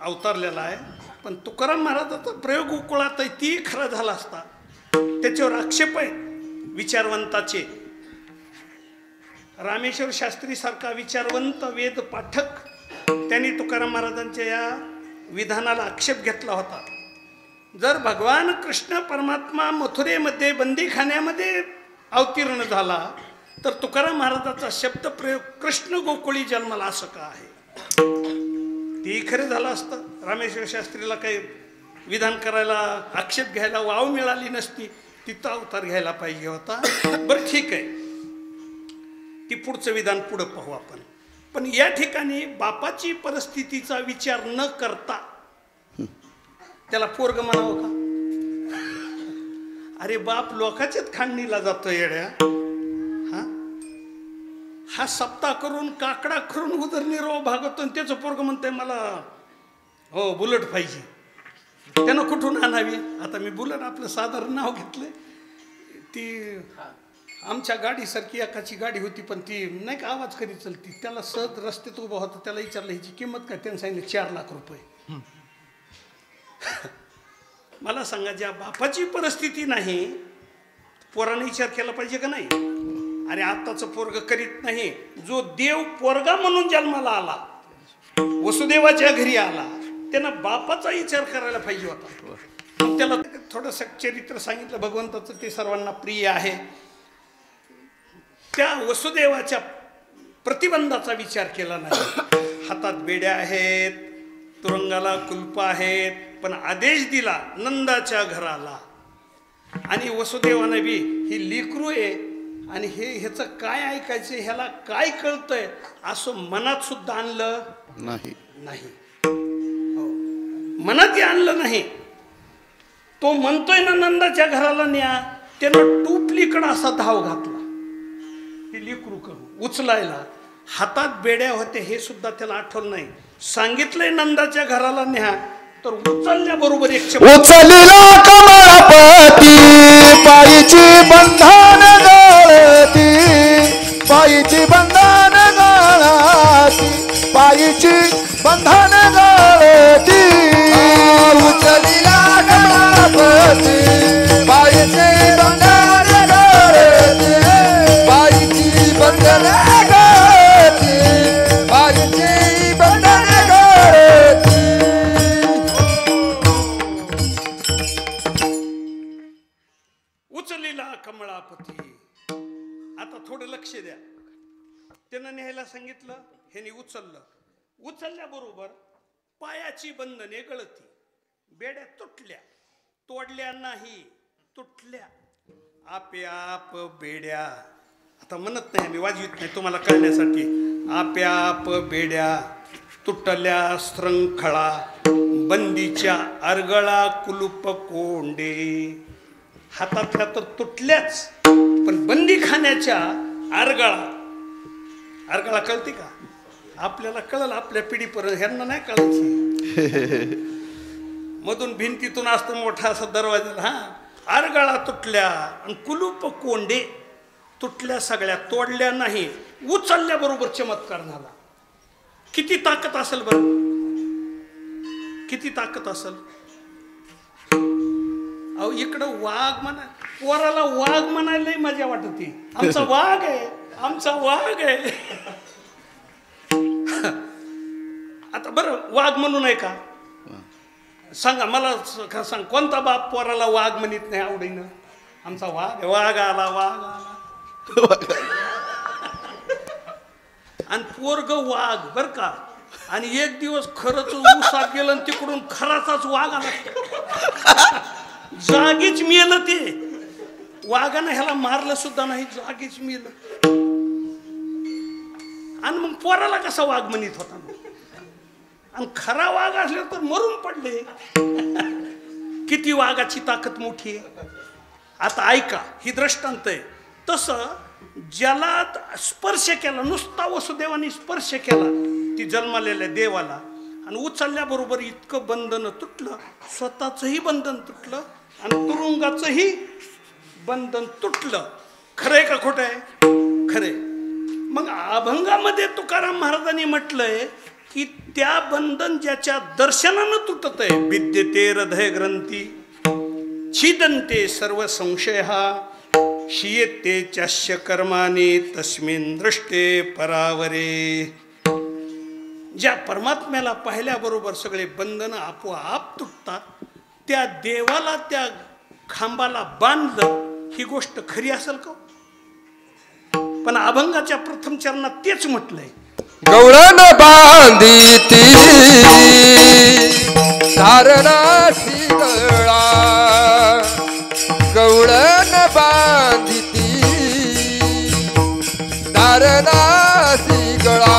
अवतारलेला आहे, पण तुकाराम महाराजांचा प्रयोग गोकुळात आहे, ती खरा झाला असता. त्याच्यावर आक्षेप आहे विचारवंताचे. रामेश्वर शास्त्री सारखा विचारवंत वेद पाठक त्यांनी तुकाराम महाराजांच्या या विधानाला आक्षेप घेतला होता. जर भगवान कृष्ण परमात्मा मथुरेमध्ये बंदीखान्यामध्ये अवतीर्ण झाला तर तुकाराम महाराजाचा शब्द प्रयोग कृष्ण गोकुळी जन्माला असं का आहे? ते खरं झालं असतं. रामेश्वर शास्त्रीला काही विधान करायला आक्षेप घ्यायला वाव मिळाली नसती, तिथं अवतार घ्यायला पाहिजे होता. बरं ठीक आहे, ती पुढचं विधान पुढं पाहू आपण. पण या ठिकाणी बापाची परिस्थितीचा विचार न करता त्याला पोरग म्हणावं का? अरे बाप लोकाच्याच खांडणीला जातो येड्या. हा सप्ताह करून काकडा करून उदरनिर्वाह भागवतो आणि त्याचं पोरग म्हणतंय मला हो बुलेट पाहिजे. त्यानं कुठून आणावी? आता मी बुलेट आपलं साधारण नाव घेतलंय. ती आमच्या गाडीसारखी एकाची गाडी होती, पण ती नाही का आवाज करीत चलती. त्याला सहज रस्त्यात उभा होता, त्याला विचारलं ह्याची किंमत काय? त्यानं सांगितलं 4 लाख रुपये. मला सांगा, ज्या बापाची परिस्थिती नाही पोराने विचार केला पाहिजे का नाही? अरे आत्ताचं पोरग करीत नाही. जो देव पोरगा म्हणून जन्माला आला, वसुदेवाच्या घरी आला, त्यानं बापाचा विचार करायला पाहिजे होता. मग त्याला थोडंसं चरित्र सांगितलं भगवंताचं, ते सर्वांना प्रिय आहे. त्या वसुदेवाच्या प्रतिबंधाचा विचार केला नाही. हातात बेड्या आहेत, तुरुंगाला कुलप आहेत, पण आदेश दिला नंदाच्या घराला. आणि वसुदेवानं बी ही लेकरू आहे आणि ह्याचं काय ऐकायचं, ह्याला काय कळतंय असं मनात सुद्धा आणलं नाही. मनातही आणलं नाही. तो म्हणतोय ना नंदाच्या घराला न्या, त्यानं टूपलीकडं असा धाव घातला. हे लेकरू करू उचलायला, हातात बेड्या होते हे सुद्धा त्याला आठवलं नाही. सांगितलंय नंदाच्या घराला न्या, तर उचलण्याबरोबर उचलीला कमळपती पायीची बंधन गळती, पायीची बंधन गळती, पायीची बंधन गळती. उचलीला कमळपती पायीची बंधन गळती, पायीची बंधन गळती, पायीची बंधन गळती. उचलीला कमळापती. आता थोडं लक्ष द्या. त्यानं न्यायला सांगितलं, ह्याने उचलल्याबरोबर पायाची बंधने गळती, बेड्या तुटल्या, तोडल्या नाही, तुटल्या. आप्याप बेड्या, आता म्हणत नाही आम्ही, वाजवीत नाही तुम्हाला कळण्यासाठी. आप्याप बेड्या तुटल्या श्रंखळा, बंदीच्या अर्गळा कुलूप कोंडे. हातातल्या तर तुटल्याच, पण बंदी खाण्याच्या अर्गळा कळते का? आपल्याला कळलं, आपल्या पिढीपर्यंत, ह्यांना नाही कळायची. मधून भिंतीतून असतो मोठा असा दरवाजा, हा अर्गळा तुटल्या आणि कुलूप कोंडे तुटल्या, सगळ्या तोडल्या नाही, उचलल्याबरोबर चमत्कार झाला. किती ताकद असेल बरं, किती ताकद असेल. अहो इकडं वाघ म्हणा, पोराला वाघ म्हणायला मजा वाटते. आमचा वाघ आहे, आमचा वाघ आहे. आता बरं वाघ म्हणू नये का? सांगा मला, सांग कोणता बाप पोराला वाघ म्हणत नाही आवडीनं? आमचा वाघ, वाघ आला, वाघ आला. आणि पोरग वाघ बर का. आणि एक दिवस खरंच उसात गेलं आणि तिकडून खराचाच वाघ आला, जागीच मेलं ते. वाघानं ह्याला मारलं सुद्धा नाही, जागीच मेलं. आणि मग पोराला कसा वाघ म्हणत होता? आणि खरा वाघ असले तर मरून पडले. किती वाघाची ताकद मोठी आहे. आता ऐका, ही दृष्टांत आहे. तसं ज्याला स्पर्श केला, नुसता वसुदेवाने स्पर्श केला ती जन्मलेल्या देवाला, आणि उचलल्याबरोबर इतकं बंधन तुटलं, स्वतःचंही बंधन तुटलं आणि तुरुंगाचंही बंधन तुटलं. खरंय का खोटं आहे? खरंय. मग अभंगामध्ये तुकाराम महाराजांनी म्हटलंय की त्या बंधन ज्याच्या दर्शनानं तुटत आहे, विद्यते हृदय ग्रंथी छिदन्ते सर्व संशय, शियते चास्य कर्माने तस्मिन् दृष्टे परावरे. ज्या परमात्म्याला पाहिल्याबरोबर सगळे बंधन आपोआप तुटतात, त्या देवाला त्या खांबाला बांधलं, ही गोष्ट खरी असेल का? पण अभंगाच्या प्रथम चरणात तेच म्हटलंय. गवळण बांधिती धारणासी गळा, गवळण बांधिती धारणासी गळा,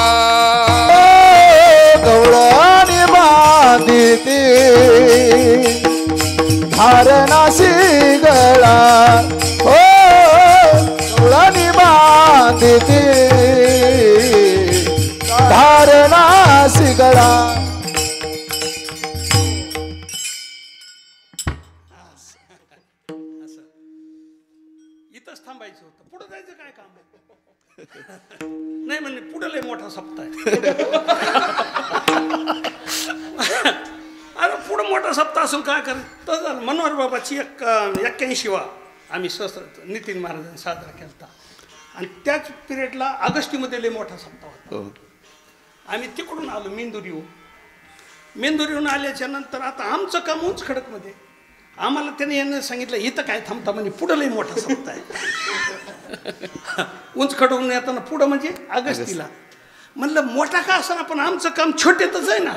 गवळणी बांधिती धारणासी गळा, हो गवळणी बांधिती धारणासी गळा. इथंच थांबायचं होतं, पुढे जायचं काय काम आहे? नाही म्हणजे पुढे लय मोठा सप्ताह आहे. अरे पुढं मोठा सप्ताह असून काय करायचं? तर झालं. मनोहर बाबाची 81वा आम्ही नितीन महाराजांनी साजरा केला, आणि त्याच पिरियडला ऑगस्टमध्ये लय मोठा सप्ताह होता. आम्ही तिकडून आलो मेंदुरीहून आल्याच्या नंतर आता आमचं काम उंच खडकमध्ये. आम्हाला त्याने यांना सांगितलं इथं काय थांबता म्हणजे पुढं लय मोठा सप्ताह आहे. उंच खडकून येताना पुढं म्हणजे ऑगस्टीला. म्हणलं मोठा का असं, पण आमचं काम छोटेतच आहे ना.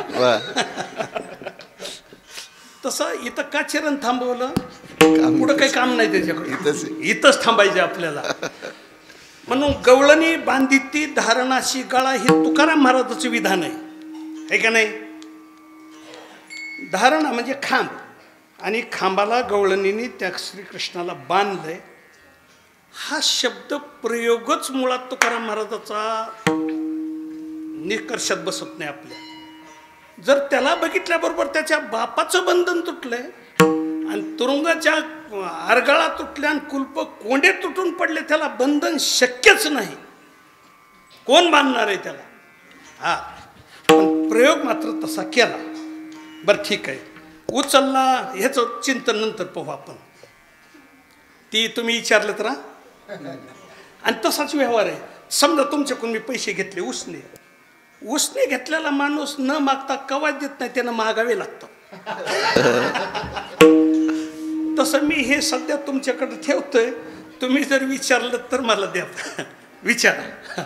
तसं इथं का चिरण थांबवलं, पुढं काही काम नाही त्याच्याकडे, इथंच थांबायचे आपल्याला. म्हणून गवळणी बांधिती धारणाशी गळा, हे तुकाराम महाराजाचं विधान आहे का नाही? धारणा म्हणजे खांब, आणि खांबाला गवळणीने त्या श्रीकृष्णाला बांधलंय. हा शब्द प्रयोगच मुळात तुकाराम महाराजाचा निकर्षात बसत नाही आपल्या. जर त्याला बघितल्याबरोबर त्याच्या बापाचं बंधन तुटलंय आणि तुरुंगाच्या अर्गळा तुटल्या आणि कुलप कोंडे तुटून पडले, त्याला बंधन शक्यच नाही. कोण बांधणार आहे त्याला? हा, पण प्रयोग मात्र तसा केला. बरं ठीक आहे, उचलला, ह्याचं चिंतन नंतर पाहू आपण. ती तुम्ही विचारलं तर. आणि तसाच व्यवहार आहे. समजा तुमच्याकडून मी पैसे घेतले उसने घेतलेला माणूस न मागता कवाच देत नाही, त्यानं मागावे लागतं. तसं मी हे सध्या तुमच्याकडे ठेवतोय, तुम्ही जर विचारलं तर मला द्या. विचारा.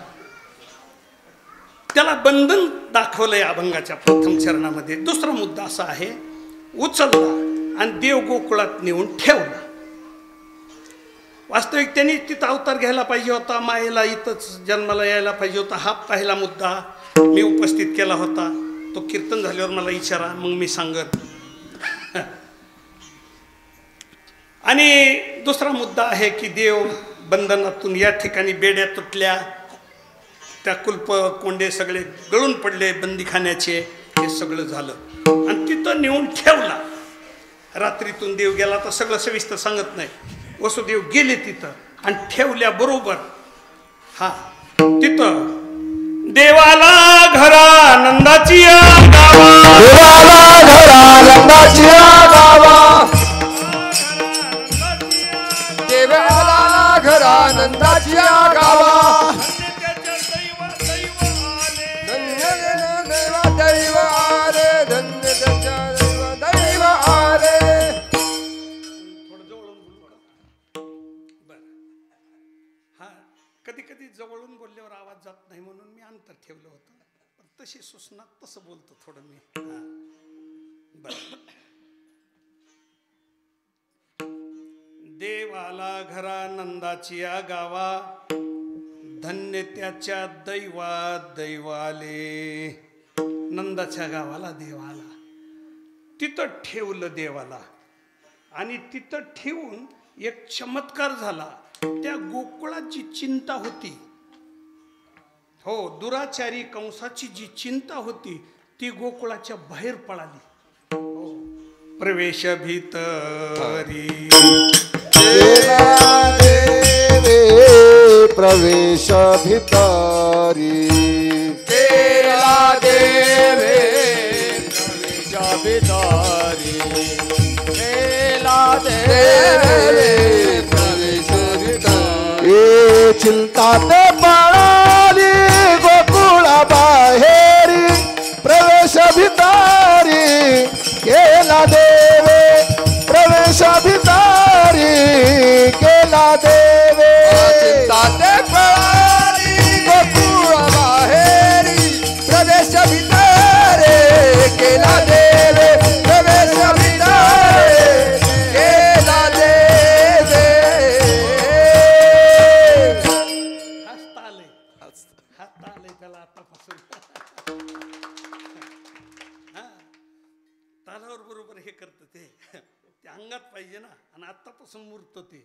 त्याला बंधन दाखवलंय अभंगाच्या प्रथम चरणामध्ये. दुसरा मुद्दा असा आहे, उचलला आणि देव गोकुळात नेऊन ठेवला. वास्तविक त्यांनी तिथं अवतार घ्यायला पाहिजे होता, मायेला इथंच जन्माला यायला पाहिजे होता. हा पहिला मुद्दा मी उपस्थित केला होता. तो कीर्तन झाल्यावर मला विचारा, मग मी सांगत. आणि दुसरा मुद्दा आहे की देव बंधनातून या ठिकाणी बेड्या तुटल्या, त्या कुलप कोंडे सगळे गळून पडले बंदीखान्याचे, हे सगळं झालं आणि तिथं नेऊन ठेवला. रात्रीतून देव गेला तर सगळं सविस्तर सांगत नाही. वसुदेव गेले तिथं आणि ठेवल्याबरोबर हा तिथं देवाला घरा नंदाची गावा, देवाला घरा नंदाची गावा, देवाला घरा नंदाची गावा, धन्य देवा दैव आले, धन्य दैव आले. थोडं जवळून बोलू का? बर. हा कधी कधी जवळून बोलल्यावर आवाज जात नाही म्हणून मी अंतर ठेवलं होतं. पण तशी सूचना तसं बोलतो थोडं मी. हा बर. देवाला घरा नंदाची गावा, धन्य त्याच्या दैवात दैव आले. नंदाच्या गावाला देव आला, तिथं ठेवलं देवाला. आणि तिथं ठेवून एक चमत्कार झाला. त्या गोकुळाची चिंता होती, हो, दुराचारी कंसाची जी चिंता होती ती गोकुळाच्या बाहेर पळाली. हो, प्रवेश भीतरी प्रवेश भितरी, केला देवे प्रवेश भितरी, केला देवे प्रवेश भितरी. ए चिंता ते पळाली गोकुळा बाहेरी, प्रवेश भितरी केला देवे, प्रवेश भितरी केला देवे. चिंता ते पळाली गोकुळा बाहेरी, प्रवेश भितरी केला देवे, प्रवेश भितरी केला देवे. हसता आलंय त्याला आतापासून. हा तालावर बरोबर हे करतं ते अंगात पाहिजे ना. आणि आतापासून मूर्त ते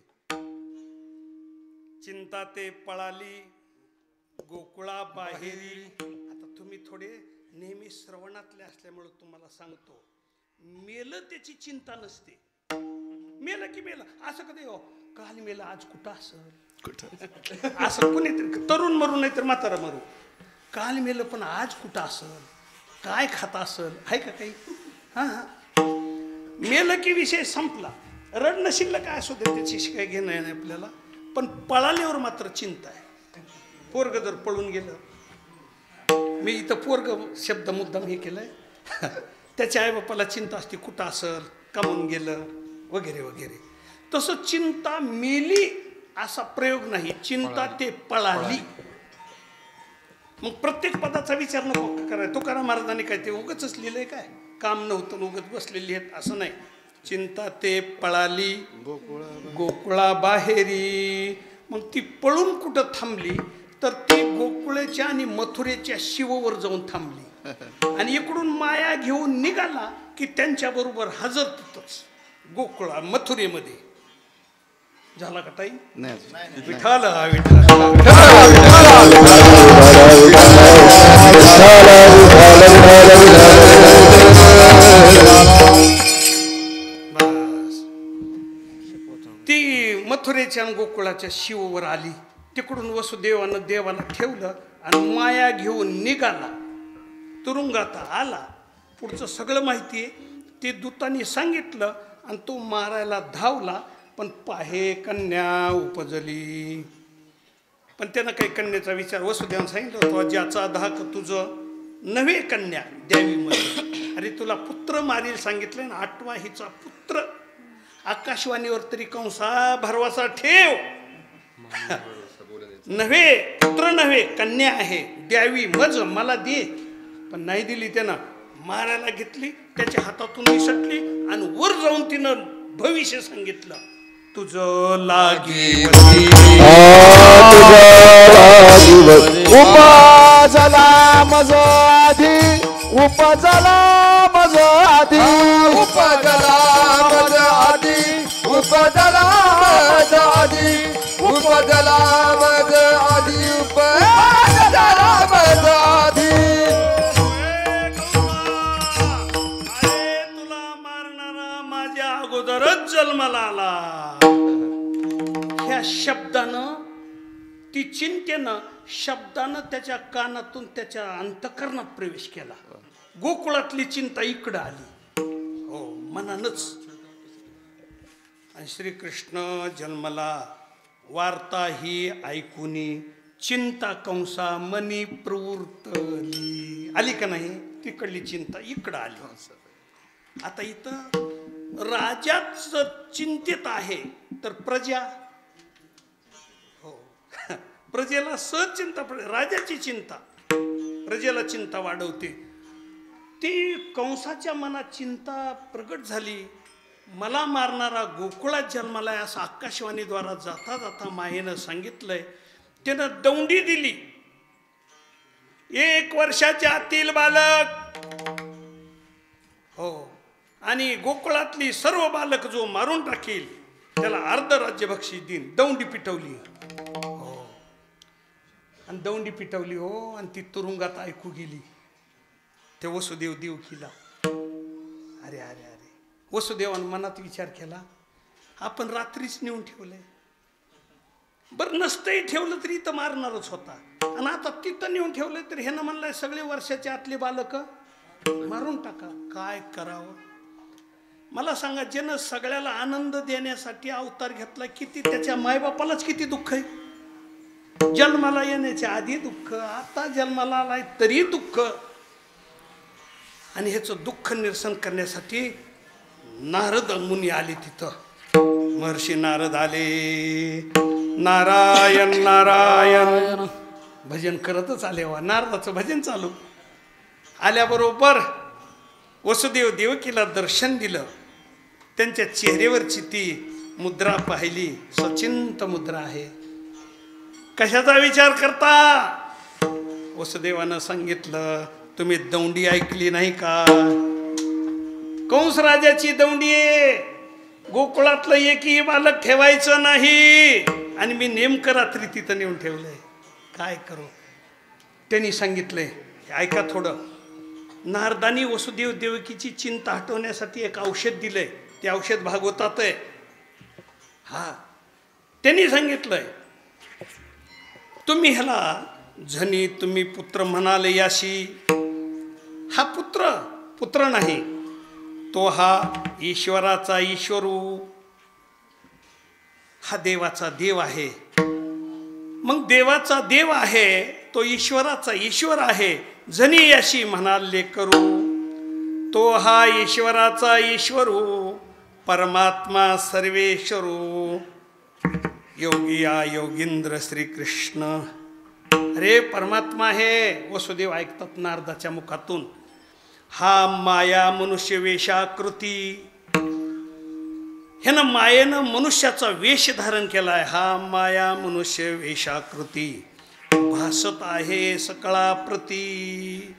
चिंता ते पळाली गोकुळा बाहेरी. आता तुम्ही थोडे नेहमी श्रवणातले असल्यामुळे तुम्हाला सांगतो, मेलं त्याची चिंता नसते. मेलं की मेलं असं कधी हो, काल मेलं आज कुठं असेल, असं कुणीतरी तरुण मरू नाही तर म्हातारा मरू, काल मेलं पण आज कुठं असेल, काय खाता असेल, आहे का काही. हा हा, मेलं की विषय संपला. रडणं शिल्लक काय असू दे, त्याची काय घेणं नाही आपल्याला. पण पळाल्यावर मात्र चिंता आहे. पोरग जर पळून गेलं, मी इथं पोरग शब्द मुद्दाम हे केलंय, त्याच्या आईबापाला चिंता असते कुठं असेल, कमवून गेलं वगैरे वगैरे. तसं चिंता मेली असा प्रयोग नाही, चिंता ते पळाली. मग प्रत्येक पदाचा विचार नको करायचा. तुकाराम महाराजांनी काय ते उगच लिहिलंय काय, काम नव्हतं उगत बसलेली आहेत असं नाही. चिंता ते पळाली गोकुळा बाहेरी. मग ती पळून कुठं थांबली तर ती गोकुळेच्या आणि मथुरेच्या शिववर जाऊन थांबली. आणि इकडून माया घेऊन निघाला की त्यांच्याबरोबर हजर तिथंच गोकुळा मथुरेमध्ये. झाला का ताई? विठाल ती मथुरेच्या आणि गोकुळाच्या शिववर आली. तिकडून वसुदेवानं देवाला ठेवलं आणि माया घेऊन निघाला, तुरुंगात आला. पुढचं सगळं माहिती आहे, ते दूतांनी सांगितलं आणि तो मारायला धावला. पण पाहे कन्या उपजली. पण त्यानं काही कन्याचा विचार वसुदेवानं सांगितलं होतं, ज्याचा धाक तुझं नव्हे कन्या द्यावी मध्ये. अरे तुला पुत्र मारील सांगितलं ना, 8वा हिचा पुत्र. आकाशवाणीवर तरी कंसा भरवसा ठेव. नव्हे पुत्र नव्हे कन्या आहे, द्यावी मज मला दे, पण नाही दिली त्यानं. मारायला घेतली, त्याच्या हातातून निसटली आणि वर जाऊन तिनं भविष्य सांगितलं, तुझं लागी उपजला मज आधी, उपजला मज आधी, उपजला मज आधी, उपजला मज आधी, उपजला मज आधी, उपजला मज आधी. अरे तुला मारणारा माझ्या अगोदरच जन्माला आला. ह्या शब्दानं, ती चिंतेनं शब्दानं त्याच्या कानातून त्याच्या अंतःकरणात प्रवेश केला. गोकुळातली चिंता इकडं आली, हो मनानच. आणि श्रीकृष्ण जन्मला, वार्ता ही ऐकूनी चिंता कंसा मनी प्रवृत्तली. आली का नाही? तिकडली चिंता इकडं आली. आता इथं राजाच चिंतित आहे तर प्रजा, हो प्रजेला सहज चिंता पडते. राजाची चिंता प्रजेला चिंता वाढवते. ती कंसाच्या मनात चिंता प्रगट झाली. मला मारणारा गोकुळात जन्माला असं आकाशवाणीद्वारा जाता जाता मायेनं सांगितलंय. त्यानं दौंडी दिली. 1 वर्षाच्या आतील बालक, हो, आणि गोकुळातली सर्व बालक जो मारून टाकील त्याला अर्ध राज्य बक्षीस देईन. दौंडी पिटवली, हो, आणि दौंडी पिटवली, हो, आणि ती तुरुंगात ऐकू गेली. ते वसुदेव देवकीला, अरे अरे अरे, वसुदेवानं मनात विचार केला, आपण रात्रीच नेऊन ठेवलंय, बरं नसतंही ठेवलं तरी इथं मारणारच होता, आणि आता तिथं नेऊन ठेवलंय तर ह्यानं म्हणलंय सगळे वर्षाच्या आतले बालक मारून टाका. काय करावं? मला सांगा, ज्यानं सगळ्याला आनंद देण्यासाठी अवतार घेतला, किती त्याच्या मायबापालाच किती दुःख आहे. जन्माला येण्याच्या आधी दुःख, आता जन्माला आलाय तरी दुःख. आणि ह्याचं दुःख निरसन करण्यासाठी नारद मुनी आले तिथं. महर्षी नारद आले. नारायण नारायण भजन करतच आले. वा, नारदाचं भजन चालू. आल्याबरोबर वसुदेव देवकीला दर्शन दिलं. त्यांच्या चेहऱ्यावरची ती मुद्रा पाहिली, सचिंत मुद्रा आहे. कशाचा विचार करता? वसुदेवानं सांगितलं, तुम्ही दौंडी ऐकली नाही का? कंस राजाची दौंडी आहे. गोकुळातलं एकही बालक ठेवायचं नाही, आणि मी नेमकं रात्री तिथं नेऊन ठेवलंय. काय करू? त्यांनी सांगितलंय, ऐका थोडं. नारदानी वसुदेव देवकीची चिंता हटवण्यासाठी एक औषध दिलंय. ते औषध भागवतात आहे. हा, त्यांनी सांगितलंय, तुम्ही ह्याला झनी तुम्ही पुत्र म्हणाल याशी. हा पुत्र नाही, तो हा ईश्वराचा ईश्वरू, हा देवाचा देव आहे. मग देवाचा देव आहे तो ईश्वराचा ईश्वर आहे. जनी याशी म्हणाल लेकरू, तो हा ईश्वराचा ईश्वरू, परमात्मा सर्वेश्वरू, योगिया योगींद्र श्रीकृष्ण. अरे परमात्मा आहे. वसुदेव ऐकतात नारदाच्या मुखातून. हा माया मनुष्य वेशाकृती, ह्यानं मायेनं मनुष्याचा वेश धारण केलाय. हा माया मनुष्य वेशाकृती, भासत आहे सकळा प्रती,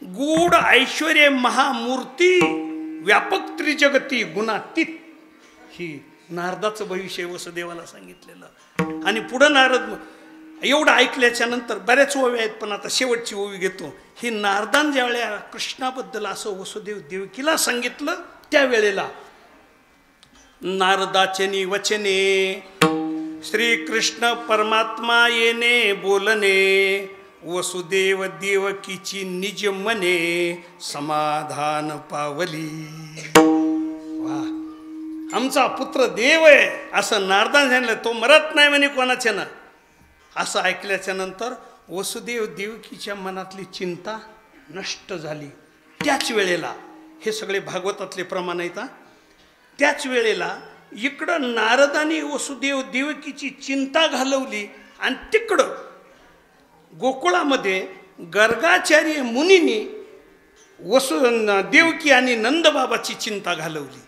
गूढ ऐश्वर्य महामूर्ती, व्यापक त्रिजगती गुणातीत. ही नारदाचं भविष्य वसुदेवाला सांगितलेलं. आणि पुढं नारद एवढं ऐकल्याच्या नंतर बऱ्याच ओवी आहेत, पण आता शेवटची ओवी घेतो. ही नारदान ज्या वेळेला कृष्णाबद्दल असं वसुदेव देवकीला सांगितलं, त्यावेळेला नारदाचे वचने श्रीकृष्ण परमात्मा येणे बोलणे, वसुदेव देवकीची निज मने समाधान पावली. वा, आमचा पुत्र देव आहे असं नारदान सांगितलं. तो मरत नाही म्हणे कोणाच्या ना. असं ऐकल्याच्या नंतर वसुदेव देवकीच्या मनातली चिंता नष्ट झाली. त्याच वेळेला, हे सगळे भागवतातले प्रमाण आहेत. त्याच वेळेला इकडं नारदाने वसुदेव देवकीची चिंता घालवली, आणि तिकडं गोकुळामध्ये गर्गाचार्य मुनींनी देवकी आणि नंदबाबाची चिंता घालवली.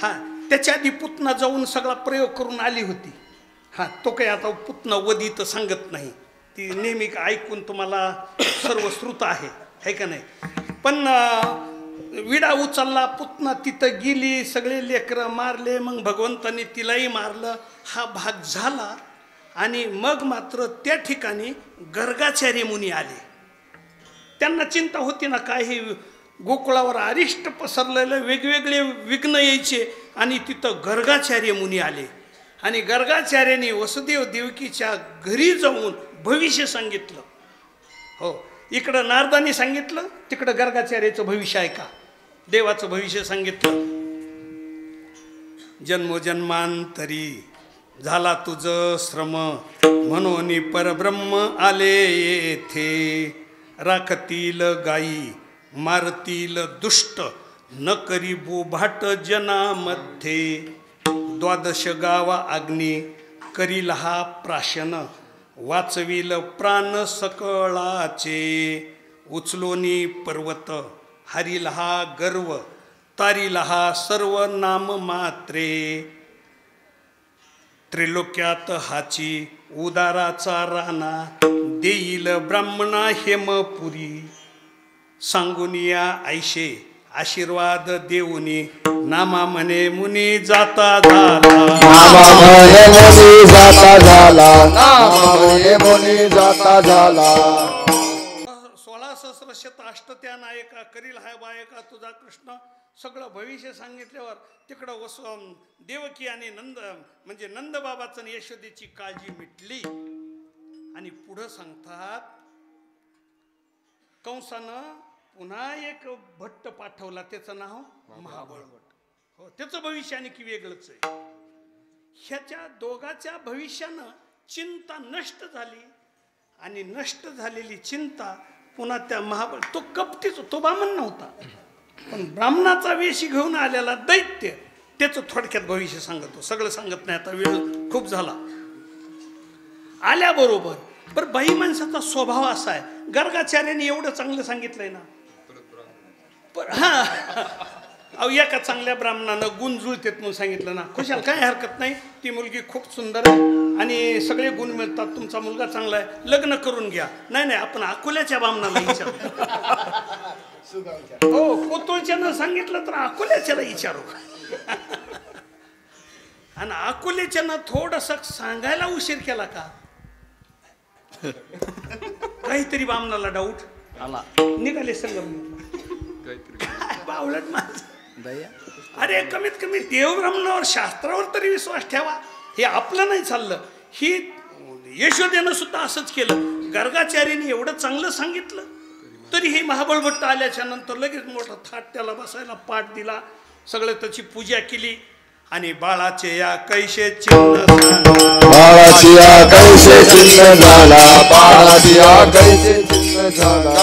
हा, त्याच्या आधी पुतना जाऊन सगळा प्रयोग करून आली होती. हा, तो काही आता पुतना वधी तर सांगत नाही, ती नेहमी ऐकून तुम्हाला सर्व श्रुत आहे का नाही. पण विडा उचलला, पुतना तिथं गेली, सगळे लेकरं मारले, मग भगवंतानी तिलाही मारलं. हा भाग झाला आणि मग मात्र त्या ठिकाणी गर्गाचार्य मुनी आले. त्यांना चिंता होती ना, काय हे गोकुळावर अरिष्ट पसरलेले वेगवेगळे विघ्न यायचे, आणि तिथं गर्गाचार्य मुनी आले. आणि गर्गाचार्याने वसुदेव देवकीच्या घरी जाऊन भविष्य सांगितलं. हो, इकडं नारदाने सांगितलं, तिकडं गर्गाचार्याचं भविष्य ऐका. देवाचं भविष्य सांगितलं. जन्मोजन्मांतरी झाला तुझ श्रम, म्हणून परब्रह्म आले येथे. राखतील गाई मारतील दुष्ट, न करी बोभाट जनामध्ये. द्वादश गावा अग्नी करील हा प्राशन, वाचविल प्राण सकळाचे. उचलोनी पर्वत हरिल हा गर्व, तारील हा सर्व नाम मात्रे. त्रिलोक्यात हाची उदाराचा राणा, देईल ब्राह्मणा हेमपुरी. सांगून या ऐशे आशीर्वाद देऊनी, नामा म्हणे मुनी जाता झाला. नामा म्हणे मुनी जाता झाला. नामा म्हणे मुनी जाता झाला. 16 सहस्रशत अष्टत्या नायका करील हाय बायका तुझा कृष्ण. सगळं भविष्य सांगितल्यावर तिकडं देवकी आणि म्हणजे नंदबाबाचं आणि यशोदेची काळजी मिटली. आणि पुढं सांगतात, कंसानं पुन्हा एक भट्ट पाठवला, त्याचं नाव महाबळ भट्ट. हो, त्याचं भविष्य आणखी वेगळंच आहे. ह्याच्या दोघाच्या भविष्यानं चिंता नष्ट झाली, आणि नष्ट झालेली चिंता पुन्हा त्या महाबळ, तो कपटीच, तो ब्राह्मण नव्हता, पण ब्राह्मणाचा वेशी घेऊन आलेला दैत्य, त्याचं थोडक्यात भविष्य सांगतो. सगळं सांगत नाही, आता वेळ खूप झाला. आल्याबरोबर बरं, बाई माणसाचा स्वभाव असा आहे, गर्गाचार्याने एवढं चांगलं सांगितलंय ना, हा एका चांगल्या ब्राह्मणानं गुण जुळतेत म्हणून सांगितलं ना, खुशाल काय हरकत नाही, ती मुलगी खूप सुंदर आहे आणि सगळे गुण मिळतात, तुमचा मुलगा चांगला आहे, लग्न करून घ्या. नाही, आपण अकोल्याच्या ब्राह्मणाला विचारू. हो, कोतुळच्यानं सांगितलं तर अकोल्याच्याला विचारू. आणि अकोल्याच्यानं थोडस सांगायला उशीर केला का, काहीतरी ब्राह्मणाला डाऊट आला, निघाले संगम. बावळट माणसं. अरे कमीत कमी देव ब्राह्मणावर शास्त्रावर तरी विश्वास ठेवा, हे आपलं नाही चाललं. ही यशोदेनं सुद्धा असंच केलं. गर्गाचार्याने एवढं चांगलं सांगितलं तरी हे महाबळ भट्ट आल्याच्या नंतर लगेच मोठा थाट त्याला बसायला पाठ दिला, सगळं त्याची पूजा केली. आणि बाळाचे या कैसे चिन्ह झाला, बाळाची या कैसे चिन्ह झाला, बाळाची या कैसे चिन्ह झाला.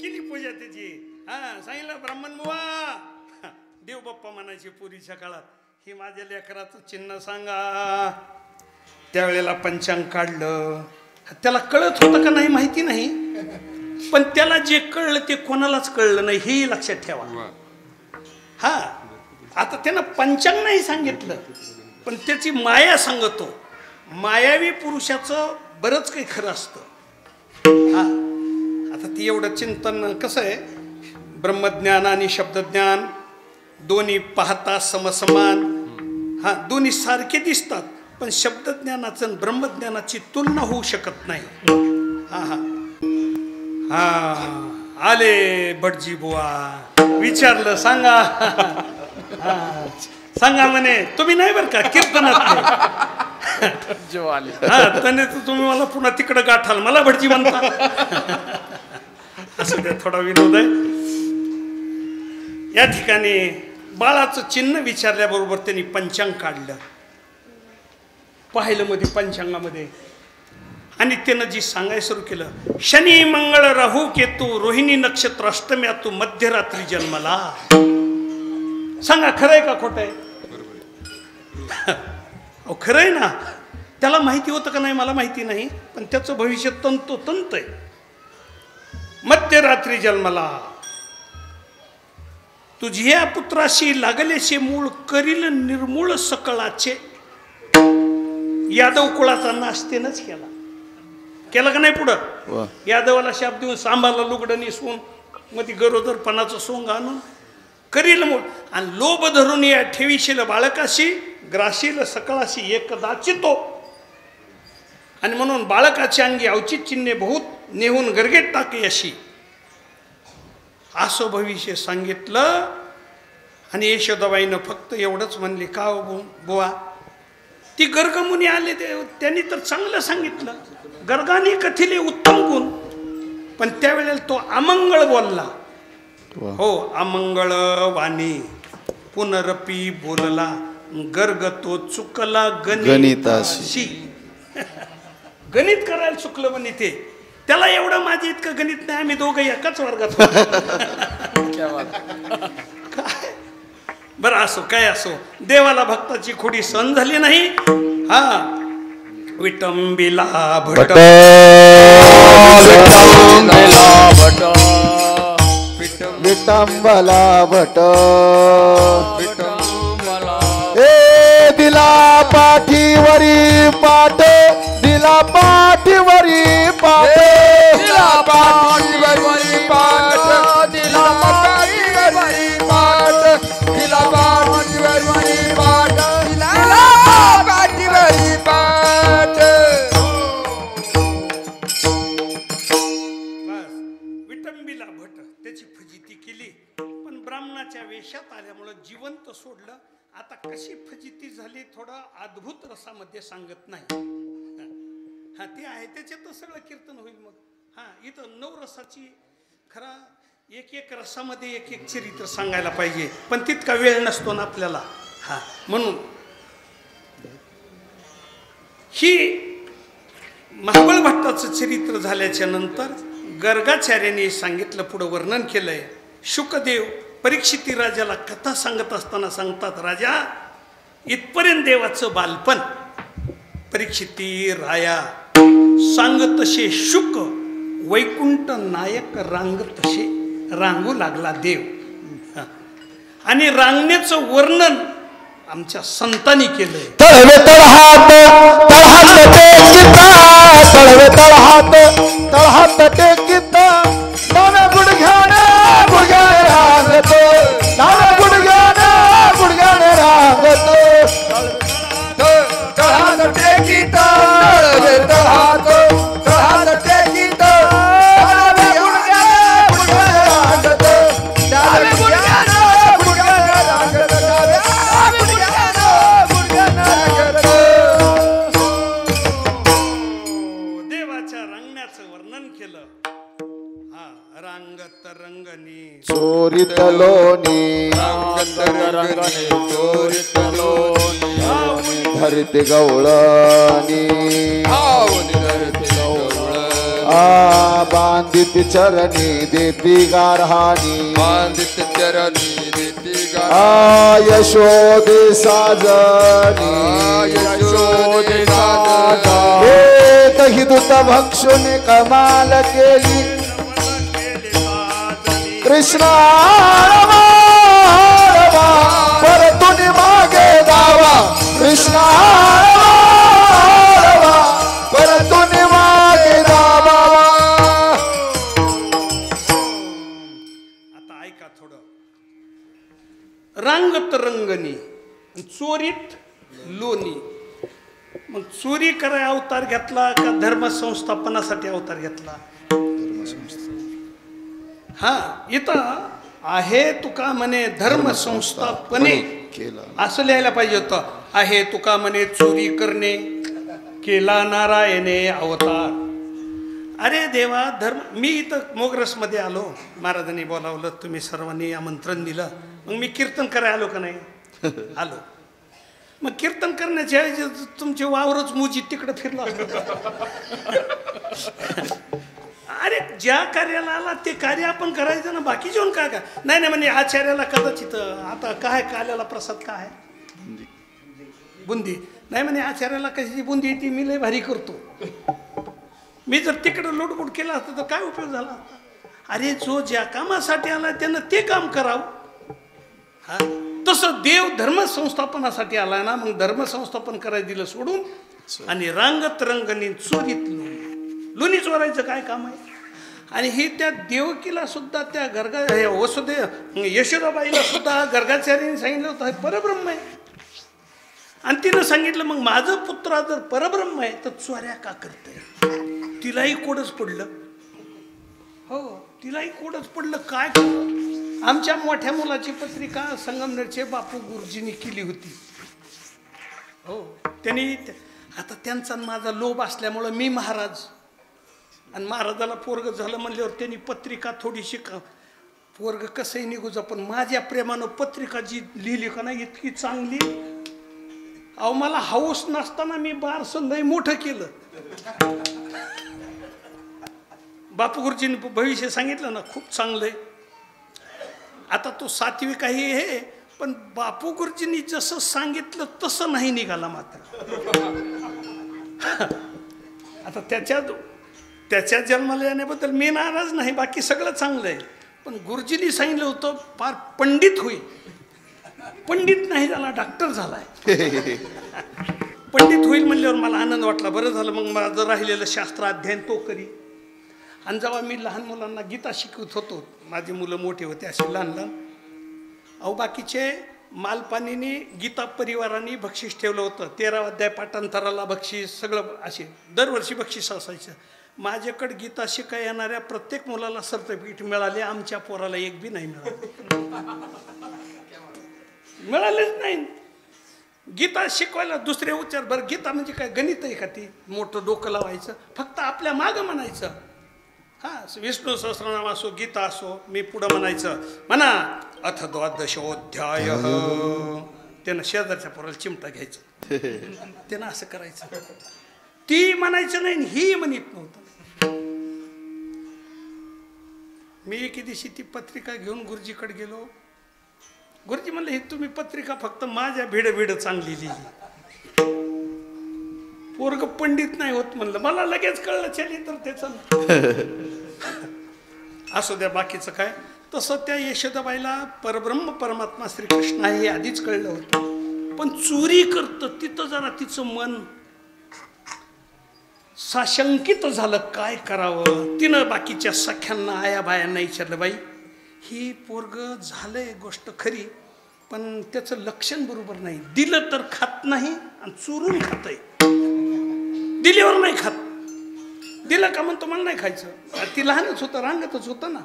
केली पूजा त्याची. हा, सांगितलं ब्राह्मण बुवा, देव बाप्पा म्हणायचे पूर्वीच्या काळात, हे माझ्या लेकराचं चिन्ह सांगा. त्यावेळेला पंचांग काढलं. त्याला कळत होतं का नाही माहिती नाही, पण त्याला जे कळलं ते कोणालाच कळलं नाही, हेही लक्षात ठेवा. हा, आता त्यानं पंचांग नाही सांगितलं, पण त्याची माया सांगतो. मायावी पुरुषाचं बरंच काही खरं असतं. हा, आता ती एवढं चिंतन कसं आहे, ब्रह्मज्ञान आणि शब्दज्ञान दोन्ही पाहता समसमान. हा, दोन्ही सारखे दिसतात, पण शब्दज्ञानाचं आणि ब्रह्मज्ञानाची तुलना होऊ शकत नाही. हा हा हा, आले भटजी बुवा, विचारलं सांगा. हा, सांगा म्हणे, तुम्ही नाही बरं का कीर्तनात. हा, त्याने तुम्ही मला पुन्हा तिकडं गाठाल, मला भटजी म्हणता. असं ते थोडा विनोद आहे. या ठिकाणी बाळाचं चिन्ह विचारल्याबरोबर त्यांनी पंचांग काढलं, पाहिलं मध्ये पंचांगामध्ये, आणि त्यानं जी सांगायला सुरू केलं, शनी मंगळ राहू केतू रोहिणी नक्षत्र अष्टम्या तू मध्यरात्री जन्मला. सांगा खरंय का खोटं आहे? अहो खरंय ना. त्याला माहिती होतं का नाही मला माहिती नाही, पण त्याचं भविष्य तंतोतंत आहे. मध्यरात्री जन्मला तुझ्या पुत्राशी लागलेचे मूळ करील निर्मूळ सकळाचे. यादव कुळाचा नाश त्यानंच केला का नाही? पुढं यादवाला शाप देऊन सांभाळला लुगडं निसवून, मग ती गरोदरपणाचं सोंग आणून करील मूळ. आणि लोभ धरून या ठेवीशील बाळकाशी ग्राशील सकळाशी एकदाची तो. आणि म्हणून बाळकाच्या अंगी अवचित चिन्हे बहुत नेहून गर्गेत टाके अशी, असं भविष्य सांगितलं. आणि यशोदाबाईनं फक्त एवढंच म्हणले, का हो बुवा? ती गर्गमुनी आले त्यांनी तर चांगलं सांगितलं, गर्गाने कथिले उत्तम गुण, पण त्यावेळेला तो अमंगळ बोलला. हो, अमंगळ वाणी पुनरपी बोलला, गर्ग तो चुकला गणिताशी. गणित करायला चुकलं म्हणे ते. त्याला एवढं माझे इतकं गणित नाही, आम्ही दोघं एकाच वर्गात. काय बरं, असो काय असो, देवाला भक्ताची खोडी सहन झाली नाही. हा, विटंबिला भट विटंबला भट ए दिला पाठीवरी पाट, दिला पाठीवरी पाट, दिला पाठीवरी पाट, दिला पाठीवरी पाट, दिला पाठीवरी पाट, दिला पाठीवरी पाट. विटंबिला भट त्याची फजिती केली, पण ब्राह्मणाच्या वेशात आल्यामुळं जिवंत सोडलं. आता कशी फजिती झाली थोडं अद्भुत रसामध्ये सांगत नाही. हा, ते आहे त्याच्यात सगळं कीर्तन होईल मग. हा, इथं 9 रसाची खरा एक एक रसामध्ये एक एक चरित्र सांगायला पाहिजे, पण तितका वेळ नसतो ना आपल्याला. हा, म्हणून ही महाबळ भट्टाचं चरित्र झाल्याच्या नंतर गर्गाचार्याने सांगितलं, पुढं वर्णन केलंय. शुकदेव परीक्षिती राजाला कथा सांगत असताना सांगतात, राजा इथपर्यंत देवाचं बालपण. परीक्षिती राया सांग तसे शुक, वैकुंठ नायक रांग तसे. रांगू लागला देव. आणि रांगण्याचं वर्णन आमच्या संतांनी केलंय. तळवे तळहात तळहात टेकिता, तळवे तळहात तळहात टेकिता, नावे गुडघ्याने गुडघ्याने रांगतो, नावे गुडघ्याने गुडघ्याने रांगतो. तळहात टेकिता, तळवे तळहात तळहात टेकिता, नावे गुडघ्याने गुडघ्याने रांगतो, नावे गुडघ्याने गुडघ्याने रांगतो, नावे गुडघ्याने गुडघ्याने रांगतो. देवाच्या रांगण्याचं वर्णन केलं. हा, रांगत रंगनी चोरीत लोणी रंगने चोरित लोणी, धरते गवळणी, आवनी धरती गवळ, आ बांधित चरणी देती गारहाणी, बांधित चरणी देती गार, आ यशोदे साजनी, यशोदे साजनी, एक ही दूत भक्षुने कमाल केली, कृष्णा परतुनी मागे दावा, कृष्णा परतुनी मागे दावा. आता ऐका थोडं. रांगत रंगनी, चोरीत लोणी. मग चोरी कराय अवतार घेतला का धर्म संस्थापनासाठी अवतार घेतला? हा, इथं आहे तुका म्हणे धर्म संस्थापने असं लिहायला पाहिजे होतं. आहे तुका म्हणे चोरी करणे, केला नारायणे अवतार. अरे देवा, धर्म. मी इथं मोगरसमध्ये आलो, महाराजांनी बोलावलं, तुम्ही सर्वांनी आमंत्रण दिलं, मग मी कीर्तन करायला आलो का नाही? आलो. मग कीर्तन करण्याच्या ऐवजी तुमचे वावरच मुजी तिकडे फिरला असतो. अरे ज्या कार्याला आला ते कार्य आपण करायचं ना, बाकी जेवण काय काय नाही. म्हणजे आचार्याला कदाचित आता काय काल्याला प्रसाद काय आहे? बुंदी. नाही म्हणे आचार्याला कशाची बुंदी येते, मी लय भारी करतो. मी जर तिकडं लोटबोट केला असतं तर काय उपयोग झाला असता? अरे जो ज्या कामासाठी आला त्यानं ते काम करावं. हा तसं देव धर्मसंस्थापनासाठी आला ना, मग धर्मसंस्थापन करायला दिलं सोडून आणि रांगत रंगणी चोरीत लोणी चोरायचं काय काम आहे? आणि ही त्या देवकीला सुद्धा त्या यशोदाबाईला सुद्धा गर्गाचार्याने सांगितलं होतं हे परब्रह्म आहे. आणि तिनं सांगितलं मग माझं पुत्र जर परब्रह्म आहे तर चोऱ्या का करते? तिलाही कोडच पडलं. हो तिलाही कोडच पडलं. काय करू? आमच्या मोठ्या मुलाची पत्रिका संगमनेरचे बापू गुरुजींनी केली होती. हो त्यांनी आता त्यांचा माझा लोभ असल्यामुळं मी महाराज आणि महाराजाला पोरग झालं म्हणल्यावर त्यांनी पत्रिका थोडीशी पोरग कसंही निघूचा, पण माझ्या प्रेमानं पत्रिका जी लिहिली का नाही इतकी चांगली. अहो मला हौस नसताना मी बारसं लय मोठं केलं. बापू गुरुजींनी भविष्य सांगितलं ना खूप चांगलं आहे. आता तो सात्विक आहे हे, पण बापू गुरुजींनी जसं सांगितलं तसं नाही निघाला मात्र. आता त्याच्या जन्माला येण्याबद्दल मी नाराज नाही, बाकी सगळं चांगलं आहे. पण गुरुजींनी सांगितलं होतं फार पंडित होईल. पंडित नाही झाला, डॉक्टर झालाय. पंडित होईल म्हणल्यावर मला आनंद वाटला. बरं झालं मग माझं राहिलेलं शास्त्र अध्ययन तो करी. आणि जेव्हा मी लहान मुलांना गीता शिकवत होतो, माझी मुलं मोठे होते असे लहान लहान, अहो बाकीचे मालपाणीने गीता परिवाराने बक्षीस ठेवलं होतं. 13 अध्याय पाठांतराला बक्षीस, सगळं असे दरवर्षी बक्षीस असायचं. माझ्याकडे गीता शिकाय येणाऱ्या प्रत्येक मुलाला सर्टिफिकेट मिळाले. आमच्या पोराला एक बी नाही मिळालेच नाही. गीता शिकवायला दुसरे उच्चार. बरं गीता म्हणजे काय गणित आहे का? ती मोठं डोकं लावायचं, फक्त आपल्या मागं म्हणायचं. हां विष्णू सहस्रनाम असो, गीता असो, मी पुढं म्हणायचं म्हणा अथ द्वादशोऽध्याय. त्यानं शेजारच्या पोराला चिमटा घ्यायचं, त्यानं असं करायचं. ती म्हणायचं नाही, ही म्हणत नव्हतं. मी एके दिवशी ती पत्रिका घेऊन गुरुजीकडे गेलो. गुरुजी म्हणले ही तुम्ही पत्रिका फक्त माझ्या भिड चांगली लिहिली, पोरग पंडित नाही होत म्हणलं. मला लगेच कळलं चली तर त्याचं असू द्या, बाकीचं काय. तसं त्या यशोदाबाईला परब्रह्म परमात्मा श्रीकृष्ण आहे हे आधीच कळलं होतं, पण चोरी करतं तिथं जरा तिचं मन साशंकित झालं. काय करावं? तिनं बाकीच्या सख्यांना आया बायांना विचारलं, बाई ही पोरग झालंय गोष्ट खरी, पण त्याचं लक्षण बरोबर नाही. दिलं तर खात नाही आणि चोरून खातंय. दिल्यावर नाही खात. दिलं का म्हणतो मला नाही खायचं. ती लहानच होतं, रांगतच होतं ना.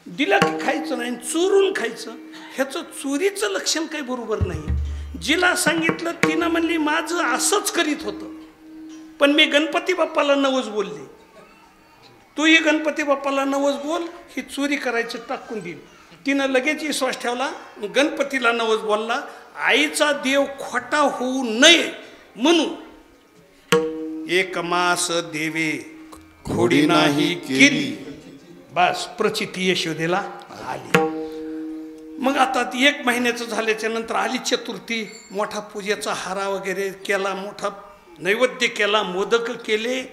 दिलं की खायचं नाही, चोरून खायचं. ह्याचं चोरीचं लक्षण काही बरोबर नाही. जिला सांगितलं तिनं म्हणली माझं असंच करीत होतं, पण मी गणपती बाप्पाला नवस बोलले. तूही गणपती बाप्पाला नवस बोल, ही चोरी करायचं टाकून देईल. तिनं लगेच विश्वास ठेवला, गणपतीला नवस बोलला. आईचा देव खोटा होऊ नये म्हणून एक मास देवे खोडी नाही केली. बस प्रचिती यशोदेला आली. मग आता 1 महिन्याचं झाल्याच्या नंतर आली चतुर्थी. मोठा पूजेचा हारा वगैरे केला, मोठा नैवेद्य केला, मोदक केले.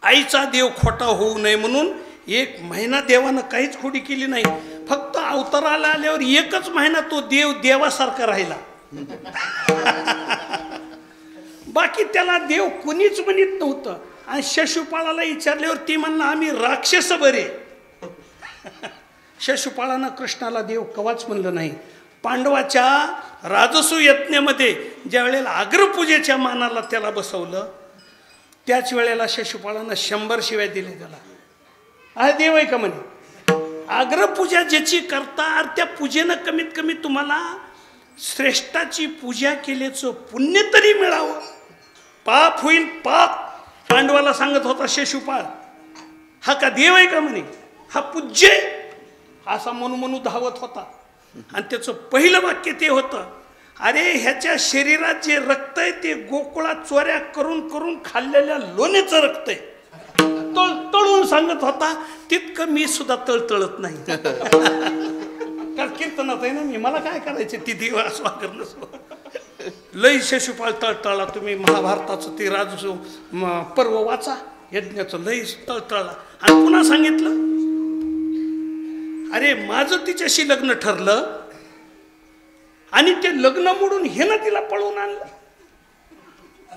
आईचा देव खोटा होऊ नये म्हणून 1 महिना देवानं काहीच खोडी केली नाही. फक्त अवताराला आल्यावर 1च महिना तो देव देवासारखा राहिला. बाकी त्याला देव कुणीच म्हणत नव्हतं. आणि शशुपाळाला विचारल्यावर ती म्हणला आम्ही राक्षस बरे. शशुपाळानं कृष्णाला देव कवाच म्हणलं नाही. पांडवाच्या राजसू यज्ञामध्ये ज्या वेळेला अग्रपूजेच्या मानाला त्याला बसवलं, त्याच वेळेला शशुपाळानं 100 शिव्या दिले त्याला. हा देव आहे का म्हणे? अग्रपूजा ज्याची करता त्या पूजेनं कमीत कमी तुम्हाला श्रेष्ठाची पूजा केल्याचं पुण्य तरी मिळावं. पाप होईल पाप. पांडवाला सांगत होता शशुपाळ, हा का देव आहे का म्हणे? हा पूज्य असा म्हणून धावत होता. आणि त्याचं पहिलं वाक्य ते होतं, अरे ह्याच्या शरीरात जे रक्त आहे ते गोकुळात चोऱ्या करून करून खाल्लेल्या लोण्याचं रक्त आहे. तळतळून सांगत होता. तितकं मी सुद्धा तळतळत नाही. कारण कीर्तनात आहे ना मी, मला काय करायचे ती देव असं करणं. लई शिशुपाळ तळतळला. तुम्ही महाभारताचं ते राजू पर्व वाचा, यज्ञाचं लई तळतळला. आणि पुन्हा सांगितलं, अरे माझं तिच्याशी लग्न ठरलं आणि ते लग्न मोडून हे ना तिला पळवून आणलं.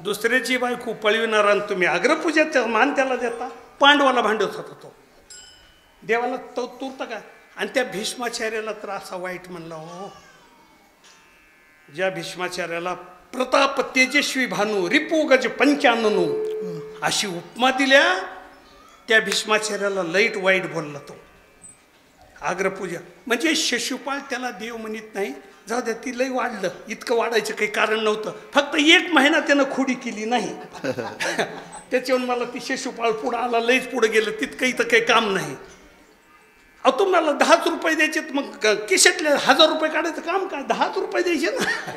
दुसऱ्याची बायको पळविणार आणि तुम्ही अग्रपूजेचा मान त्याला देता. पांडवाला भांडत होता तो, देवाला तो तुरता काय. आणि त्या भीष्माचार्याला तर असा वाईट म्हणला, हो ज्या भीष्माचार्याला प्रताप तेजस्वी भानू रिपू गज 95 अशी उपमा दिल्या, त्या भीष्माचार्याला लईट वाईट बोलला तो. अग्रपूजा म्हणजे शिशुपाळ त्याला देव म्हणत नाही. जाऊ द्या, ती लई वाढलं, इतकं वाढायचं काही कारण नव्हतं. फक्त 1 महिना त्यानं खोडी केली नाही त्याच्यावर मला ती शिशुपाळ पुढं आला, लईच पुढं गेलं, तितकं इथं काही काम नाही. अहो तुम्हाला 10 रुपये द्यायचे, मग किशातले 1000 रुपये काढायचं काम काय, 10 रुपये द्यायचे ना.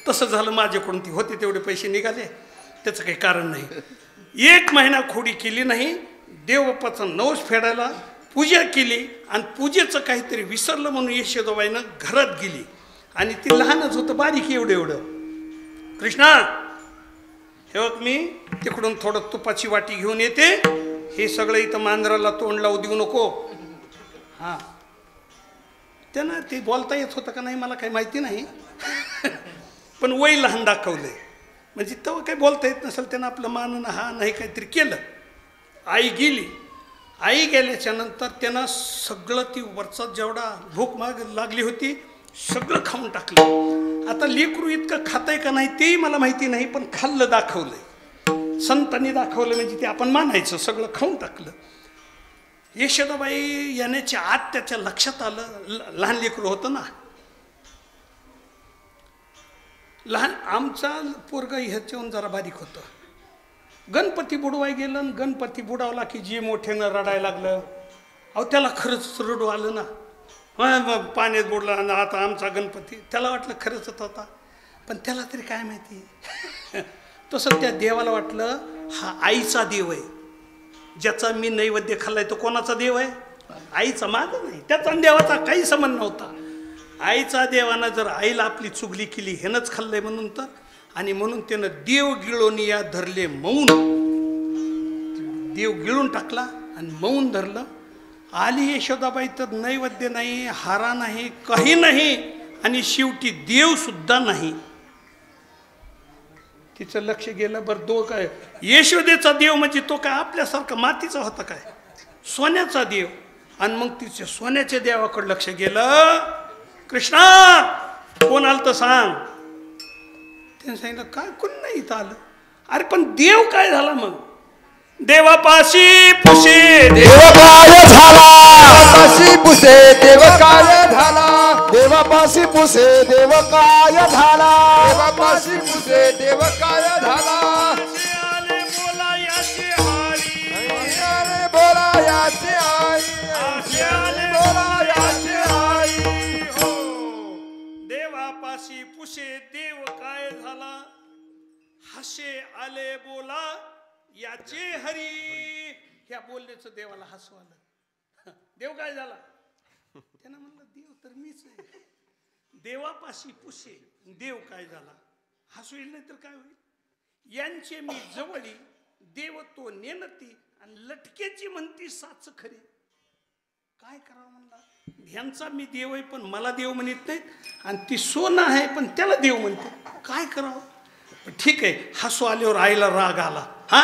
तसं झालं माझ्याकडून. ती होते तेवढे पैसे निघाले, त्याचं काही कारण नाही. 1 महिना खोडी केली नाही. देवबाप्पाचा नवस फेडायला पूजा केली आणि पूजेचं काहीतरी विसरलं म्हणून यशोदाबाईनं घरात गेली. आणि ती लहानच होतं, बारीक एवढं एवढं. कृष्णा हे बघ, मी तिकडून थोडं तुपाची वाटी घेऊन येते, हे सगळं इथं मांजराला तोंड लावू देऊ नको. हां, त्यांना ते बोलता येत होतं का नाही मला काही माहिती नाही पण वय लहान दाखवलंय, म्हणजे तेव्हा काही बोलता येत नसेल. त्यानं आपलं मानणं हा नाही काहीतरी केलं. आई गेली. आई गेल्याच्या नंतर त्यानं सगळं, ती वरचा जेवढा भूक माग लागली होती सगळं खाऊन टाकलं. आता लेकरू इतकं खातंय का नाही तेही मला माहिती नाही, पण खाल्लं, दाखवलंय. संतांनी दाखवलं म्हणजे ते आपण मानायचं. सगळं खाऊन टाकलं. यशोदाबाई येण्याच्या आत त्याच्या लक्षात आलं, लहान लेकरू होतं ना, लहान. आमचा पोरग ह्याच्याहून जरा बारीक होतं. गणपती बुडवाय गेलं आणि गणपती बुडावला की जे मोठ्यानं रडायला लागलं. अहो त्याला खरंच रडू आलं ना. पाण्यात बुडला आणि आता आमचा गणपती. त्याला वाटलं खरंच होता, पण त्याला तरी काय माहिती. तसं त्या देवाला वाटलं हा आईचा देव आहे, ज्याचा मी नैवेद्य खाल्लाय तो कोणाचा देव आहे? आईचा. माझा नाही, त्याचा देवाचा काही संबंध नव्हता. आईचा देवानं जर आईला आपली चुगली केली, हेनच खाल्लंय म्हणून तर. आणि म्हणून त्यानं देव गिळोनिया धरले मौन. देव गिळून टाकला आणि मौन धरलं. आली यशोदाबाई तर नैवेद्य नाही, हारा नाही, काही नाही, आणि शेवटी देव सुद्धा नाही. तिचं लक्ष गेलं. बरं दो काय यशोदेचा देव म्हणजे तो काय आपल्यासारखा मातीचा होता काय? सोन्याचा देव. आणि मग तिच्या सोन्याच्या देवाकडे लक्ष गेलं. कृष्णा कोण आलं तर सांग. त्याने सांगितलं काय कोण नाही इथं आलं. अरे पण देव काय झाला मग? देवापाशी पुसे देव काय झाला, देवापाशी पुसे देव काय झाला, देवापाशी पुसे देव काय झाला, देवापाशी पुसे देव काय झाला. आले बोला याचे हरी, आले बोला याचे आई, आले बोला याचे हरी. हो, देवापाशी पुसे देव काय झाला, हसे आले बोला याचे हरी. ह्या बोलण्याचं देवाला हसू आलं. देव काय झाला? त्यानं म्हणलं देव तर मीच आहे. देवापाशी पुसे देव काय झाला, हसू येईल नाही तर काय होईल. यांचे मी जवळी देव तो नेनती आणि लटकेची म्हणती साच खरी. काय करावं म्हणला. ह्यांचा मी देव आहे पण मला देव म्हणत नाहीत, आणि ती सोनं आहे पण त्याला देव म्हणते. काय करावं. ठीक आहे, हसू आल्यावर आईला राग आला. हा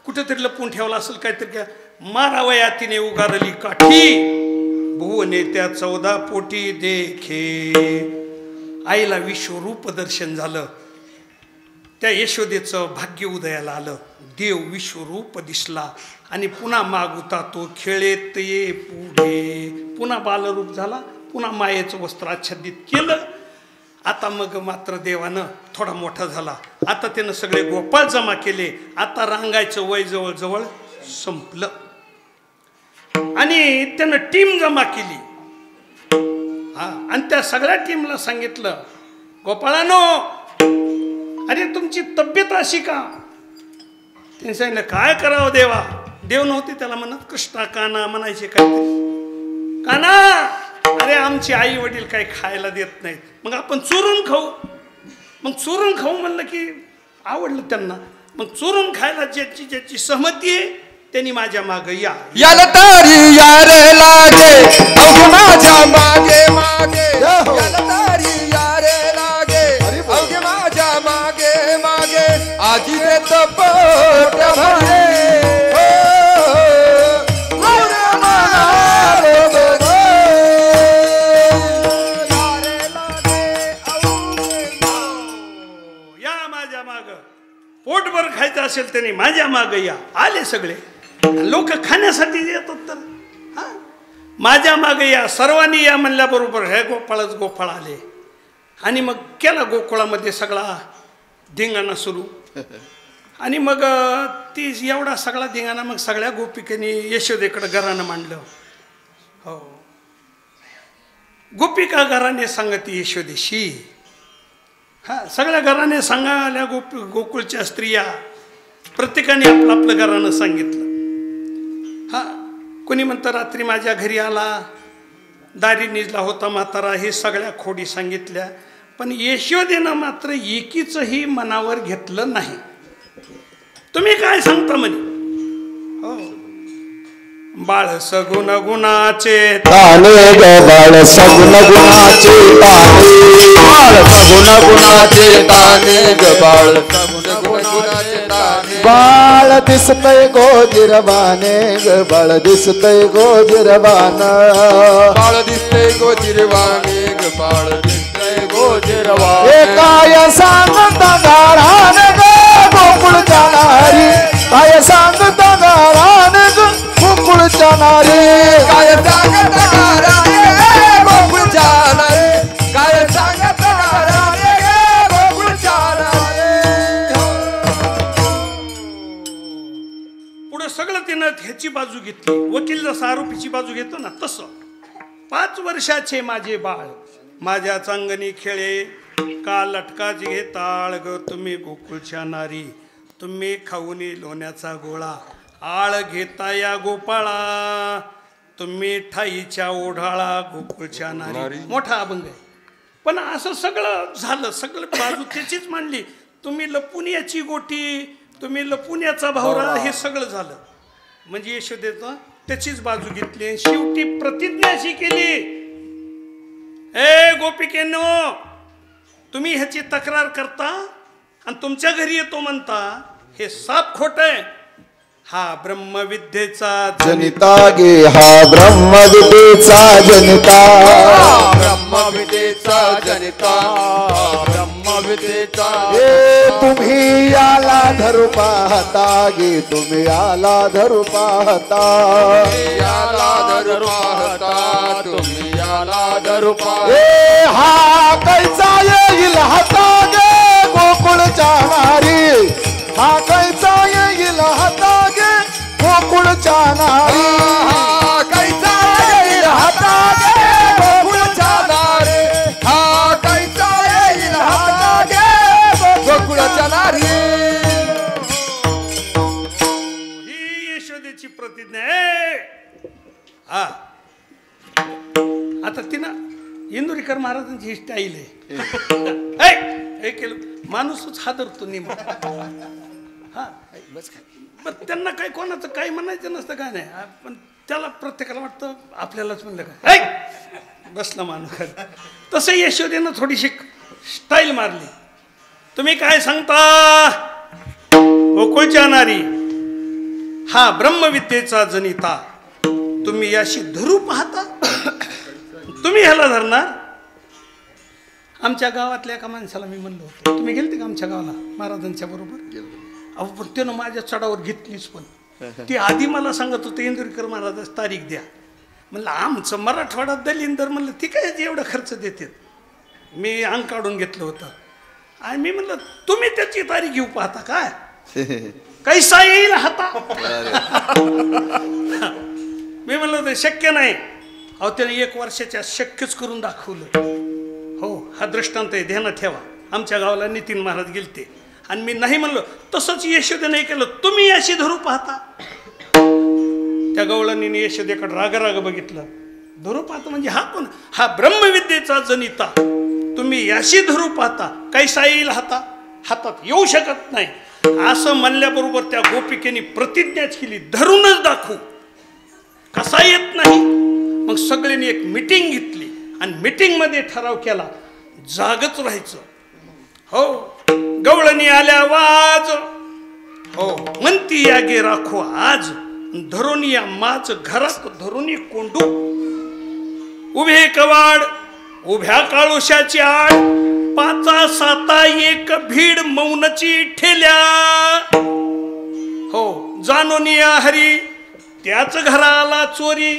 कुठेतरी लपून ठेवला असेल काहीतरी. काय मारावया तिने उगारली काठी, भुवने त्या 14 पोटी देखे. आईला विश्वरूप दर्शन झालं. त्या यशोदेचं भाग्य उदयाला आलं. देव विश्वरूप दिसला आणि पुन्हा मागुता तो खेळेत ये पुढे. पुन्हा बालरूप झाला. पुन्हा मायेचं वस्त्र आच्छादित केलं. आता मग मात्र देवानं थोडा मोठा झाला. आता त्यानं सगळे गोपाळ जमा केले. आता रांगायचं वय जवळ संपलं आणि त्यानं टीम जमा केली. हा, आणि त्या सगळ्या टीमला सांगितलं, गोपाळानो अरे तुमची तब्येत अशी का? त्यांनी सांगितलं काय करावं देवा. देव नव्हते त्याला म्हणत, कृष्णा काना म्हणायचे काहीतरी. काना अरे आमची आई वडील काही खायला देत नाहीत, मग आपण चुरून खाऊ. मग चोरून खाऊ म्हणलं की आवडलं त्यांना. मग चोरून खायला ज्याची ज्याची सहमती आहे त्यांनी माझ्या माग या. याला तारी यारे लागे अवघे माझ्या मागे मागे, याला तारी यारे लागे अवघे माझ्या मागे मागे, आजी देत पोट भरे पोटभर खायचं असेल त्यांनी माझ्या माग या. आले सगळे लोक खाण्यासाठी येतात तर हा माझ्या मागे या, सर्वांनी या म्हणल्याबरोबर हे गोपाळच गोपाळ आले. आणि मग केला गोकुळामध्ये सगळा धिंगाणा सुरू. आणि मग ती एवढा सगळा धिंगाणा मग सगळ्या गोपिकेने यशोदेकडे घरानं मांडलं. हो, गोपिका घराने सांगती यशोदेशी. हा सगळ्या घराने सांगायला गोकुळच्या स्त्रिया प्रत्येकाने आपलं आपलं घरानं सांगितलं. हा कोणी म्हणतं रात्री माझ्या घरी आला, दारी निजला होता म्हातारा, हे सगळ्या खोडी सांगितल्या. पण यशोदेनं मात्र एकीचंही मनावर घेतलं नाही. तुम्ही काय सांगता म्हणे. हो, बाळ सगुण गुणाचे ताने ग बाळ सगुण गुणाचे ताने, बाळ सगुण गुणाचे ताने ग बाळ सगुण गुणाचे ताने, बाळ दिसतय गोजिरवाने ग बाळ दिसतय गोजिरवान, बाळ दिसतय गोजिरवाने ग बाळ दिसतय गोजिरवाने. हे काय सांगता गारान ग गोकुळ जाणारी, काय सांगता गारान ग गोकुळ जाणारी, काय सांगत गाराने गोकुळ जाणारे, काय सांगत गाराने गोकुळ जाणारे. पुढं सगळं तिनं ह्याची बाजू घेतली. वकील जसं आरोपीची बाजू घेतो ना तसं. 5 वर्षाचे माझे बाळ माझ्या चांगणी खेळे, का लटकाच घेताळ ग तुम्ही गोकुळच्या नारी, तुम्ही खाऊनी लोण्याचा गोळा, आळ घेता या गोपाळा, तुम्ही ठाईच्या ओढाळा गोकुळच्या नारी. मोठा अभंग आहे. पण असं सगळं झालं, सगळं बाजू त्याचीच मांडली. तुम्ही लपून याची गोटी, तुम्ही लपून याचा भावरा, हे सगळं झालं. म्हणजे यशोदेचं त्याचीच बाजू घेतली. आणि शेवटी प्रतिज्ञा अशी केली, ए गोपिकेनो, तुम्ही ह्याची तक्रार करता आणि तुमच्या घरी येतो म्हणता, हे साप खोट आहे. हा ब्रह्मविद्येचा जनिता गे, हा ब्रह्मविद्येचा जनिता, ब्रह्मविद्येचा जनिता, ब्रह्मविद्येचा. हे तुम्ही याला धरू पाहता गे, तुम्ही याला धरू पाहता, याला धरू पाहता, तुम्ही याला धरू पाहता. ए हा कैचा येईल हाता गे गोकुळच्या नारी, हा कैचा येईल हाता गे गोकुळच्या नारी, हा कैचा येईल हाता गे गोकुळच्या नारी, हा कैचा येईल हाता गे गोकुळच्या नारी. ही यशोदेची प्रतिज्ञा आहे. हा आता तिनं इंदुरीकर महाराजांची ही स्टाईल आहे. हे केलं माणूसच हादरतो निम. हा बस काय, पण त्यांना काही कोणाचं काही म्हणायचं नसतं, काय नाही. पण त्याला प्रत्येकाला वाटतं आपल्यालाच म्हणलं काय बसला माणूस. तसं यशोदेनं थोडीशी स्टाईल मारली. तुम्ही काय सांगता गोकुळच्या नारी, हा ब्रह्मविद्येचा जनिता, तुम्ही याशी धरू पाहता, तुम्ही ह्याला धरणार. आमच्या गावातल्या एका माणसाला मी म्हणलो होतो, तुम्ही गेलते का आमच्या गावाला महाराजांच्या बरोबर? अहो पण त्यानं माझ्या चढावर घेतलीच. पण ती आधी मला सांगत होते इंदुरीकर महाराजाची तारीख द्या. म्हणलं आमचं मराठवाडा दलिंदर, म्हणलं ती काय एवढा खर्च देते. मी अंग काढून घेतलं होतं. आणि मी म्हणलं तुम्ही त्याची तारीख घेऊ पाहता काय, कैसा येईल हाता. मी म्हणलं ते शक्य नाही. अहो त्याने 1 वर्षाच्या शक्यच करून दाखवलं. हो, हा दृष्टांत आहे, ध्यानात ठेवा. आमच्या गावाला नितीन महाराज गेलते आणि मी नाही म्हणलो. तसंच यशोदे नाही केलं, तुम्ही अशी धरू पाहता. त्या गवळणीने यशोदेकडे राग बघितलं. धरू पाहता म्हणजे हा कोण? हा ब्रह्मविद्येचा जनिता. तुम्ही याशी धरू पाहता कैसा येईल हातात येऊ शकत नाही. असं म्हणल्याबरोबर त्या गोपिकेने प्रतिज्ञाच केली, धरूनच दाखवू. कसा येत नाही. मग सगळ्यांनी एक मीटिंग घेतली आणि मीटिंग मध्ये ठराव केला, जागच राहायचं. हो, गवळणी आल्या वाज, हो म्हणती यागे राखो आज, धरून या माच घरात धरून कोंडू. उभे कवाड उभ्या काळोशाची आड, पाचा साता एक भीड मौनची ठेल्या. हो, जाणून या हरी त्याच घराला चोरी,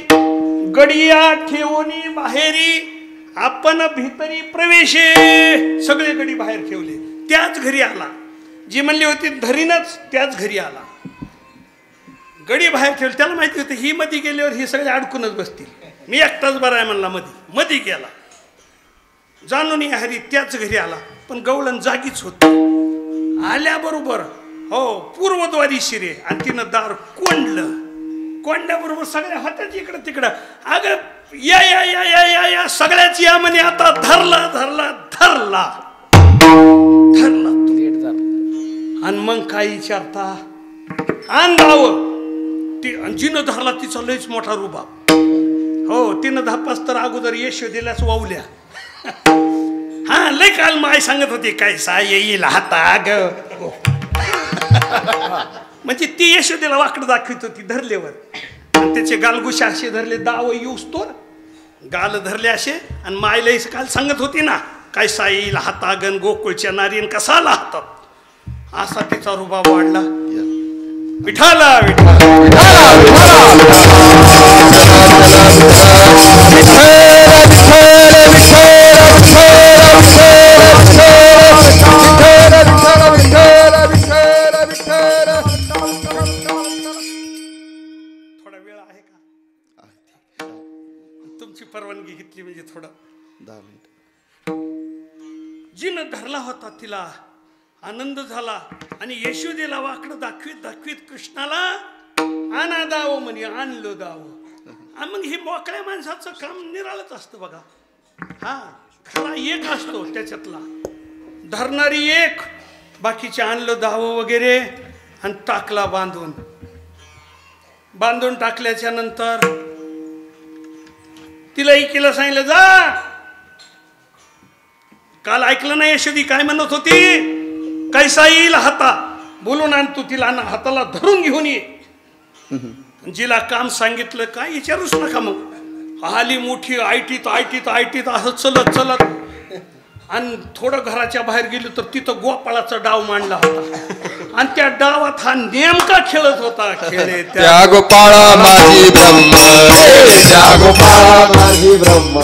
गडिया ठेवणी बाहेरी आपण भीतरी प्रवेशे. सगळे गडी बाहेर ठेवले, त्याच घरी आला. जी म्हणली होती धरीनच त्याच घरी आला. गडी बाहेर ठेवले, त्याला माहिती होतं ही मध्ये गेल्यावर हे सगळे अडकूनच बसतील, मी एकटाच बरा आहे म्हणला. मध्ये गेला. जाणून हरी त्याच घरी आला. पण गवळण जागीच होती. आल्याबरोबर हो पूर्वद्वारी शिरे आणि तिनं दार कोंडलं. कोंडल्याबरोबर सगळ्या होत्याच इकडं तिकडं. अगं या या या या या या सगळ्याच या म्हणे. आता धरला धरला धरला धरला आणि मग काय विचारता अंधाव ती जिनं धरला तिचा लयच मोठा रुबाब. हो, तिनं धापास तर अगोदर यशोदेलाच वावल्या. हा, लय काल माय सांगत होती कैसा येईल हाता ग. म्हणजे ती यशोदेला वाकड दाखवित होती धरल्यावर. आणि त्याचे गालगुशे असे धरले, दाव येऊस तोर गाल धरले असे. आणि मायला काल सांगत होती ना कैसा येईल हाता गण गोकुळच्या नारीन कसा आला हातात. असा तिचा रुबाब वाढला. विठाला थोडा वेळ आहे का? तुमची परवानगी घेतली म्हणजे थोडं. 10 मिनिट. जिनं धरला होता तिला आनंद झाला. आणि यशोदेला वाकडं दाखवीत दाखवीत कृष्णाला आणा दाव म्हणे. आणलं दाव. मग हे मोकळ्या माणसाचं काम निराळच असतं बघा. हा, खरा एक असतो त्याच्यातला, धरणारी एक, बाकीचे आणलं दाव वगैरे आणि टाकला बांधून. बांधून टाकल्याच्या नंतर तिला एकीला सांगितलं जा. काल ऐकलं नाही यशोदी काय म्हणत होती, कैसा येईल हाता बोलून आण तू. तिला हाताला धरून घेऊन ये. जिला काम सांगितलं काय विचारूच नका. मग आली मोठी आयटीत असं चलत चलत. आणि थोडं घराच्या बाहेर गेलो तर तिथं गोपाळाचा डाव मांडला होता. आणि त्या डावात हा नेमका खेळत होता. खेळे त्या गोपाळा माझी ब्रह्म, त्या गोपाळा माझी ब्रह्म,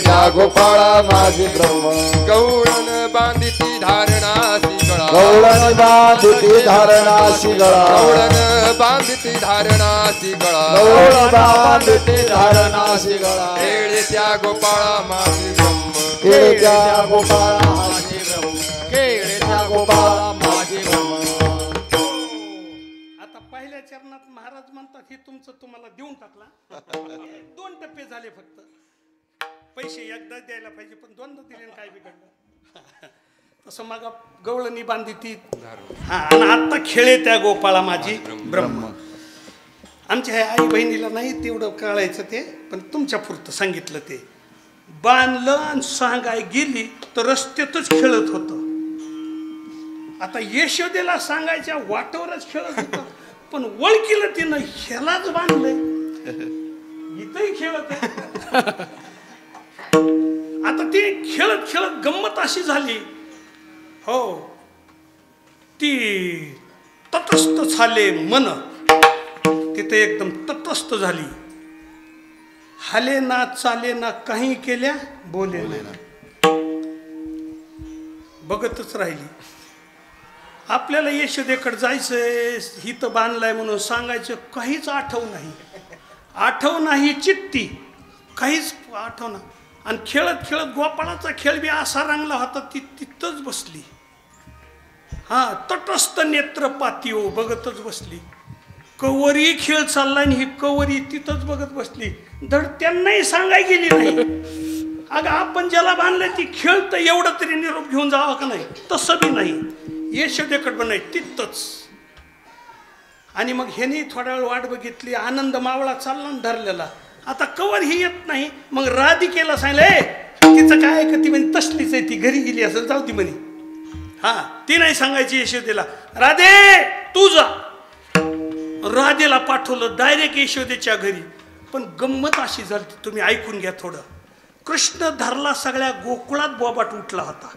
त्या गोपाळा माझी ब्रह्म. गौळण बांधिती धारणासी गळा, गवळण बांधिती धारणासी गळा, गौळण बांधिती धारणासी गळा, गवळण बांधिती धारणासी गळा. खेळ त्या गोपाळा माझी ब्रह्म, खेळ त्या गोपाळा माझी ब्रह्म, खेळ त्या गोपाळा माझी ब्रह्म. आता पहिल्या चरणात महाराज म्हणतात हे तुमचं तुम्हाला देऊन टाकला. 2 टप्पे झाले फक्त. पैसे एकदा द्यायला पाहिजे पण 2दा दिले काय बिघडलं. तसं मग गवळणी बांधी ती. आणि आता खेळे त्या गोपाळा माझी ब्रह्म. आमच्या ह्या आई बहिणीला नाही तेवढं कळायचं ते, पण तुमच्या पुरतं सांगितलं ते. बांधलं आणि सांगाय गेली तर रस्त्यातच खेळत होतं. आता यशोदेला सांगायच्या वाटेवरच खेळत होतं. पण ओळखीलं तिनं ह्यालाच बांधलंय, इथंही खेळत आहे. आता ती खेळत खेळत गंमत अशी झाली. हो, ती तटस्थ झाले मन. तिथे एकदम तटस्थ झाली. हाले ना चाले ना काही केल्या बोले ना, बघतच राहिली. आपल्याला यशोदेकडे जायचंय, हिथं बांधलाय म्हणून सांगायचं काहीच आठव नाही चित्ती, काहीच आठवना. आणि खेळत खेळत गोपाळाचा खेळ बी असा रंगला होता ती तिथंच बसली. हा, तटस्थ नेत्र पाती बघतच बसली. कवरी खेळ चालला आणि ही कवरी तिथंच बघत बसली. धड त्यांनाही सांगाय गेली नाही. अगं आपण ज्याला बांधलंय ती खेळतं एवढं तरी निरोप घेऊन जावा का नाही? तसं बी नाही, यशोदेकडं पण नाही, तिथंच. आणि मग ह्यानी थोडा वेळ वाट बघितली, आनंद मावळा चालला ना धरलेला. आता कवर ही येत नाही, मग राधिकेला सांगितलं, तिचं काय का ती म्हणे तसलीच आहे, ती घरी गेली असेल, जाऊ ती म्हणे. हा, ती नाही सांगायची यशोदेला, राधे तू जा. राधेला पाठवलं डायरेक्ट यशोदेच्या घरी. पण गंमत अशी झाली, तुम्ही ऐकून घ्या थोडं. कृष्ण धरला, सगळ्या गोकुळात बोबाट उठला होता.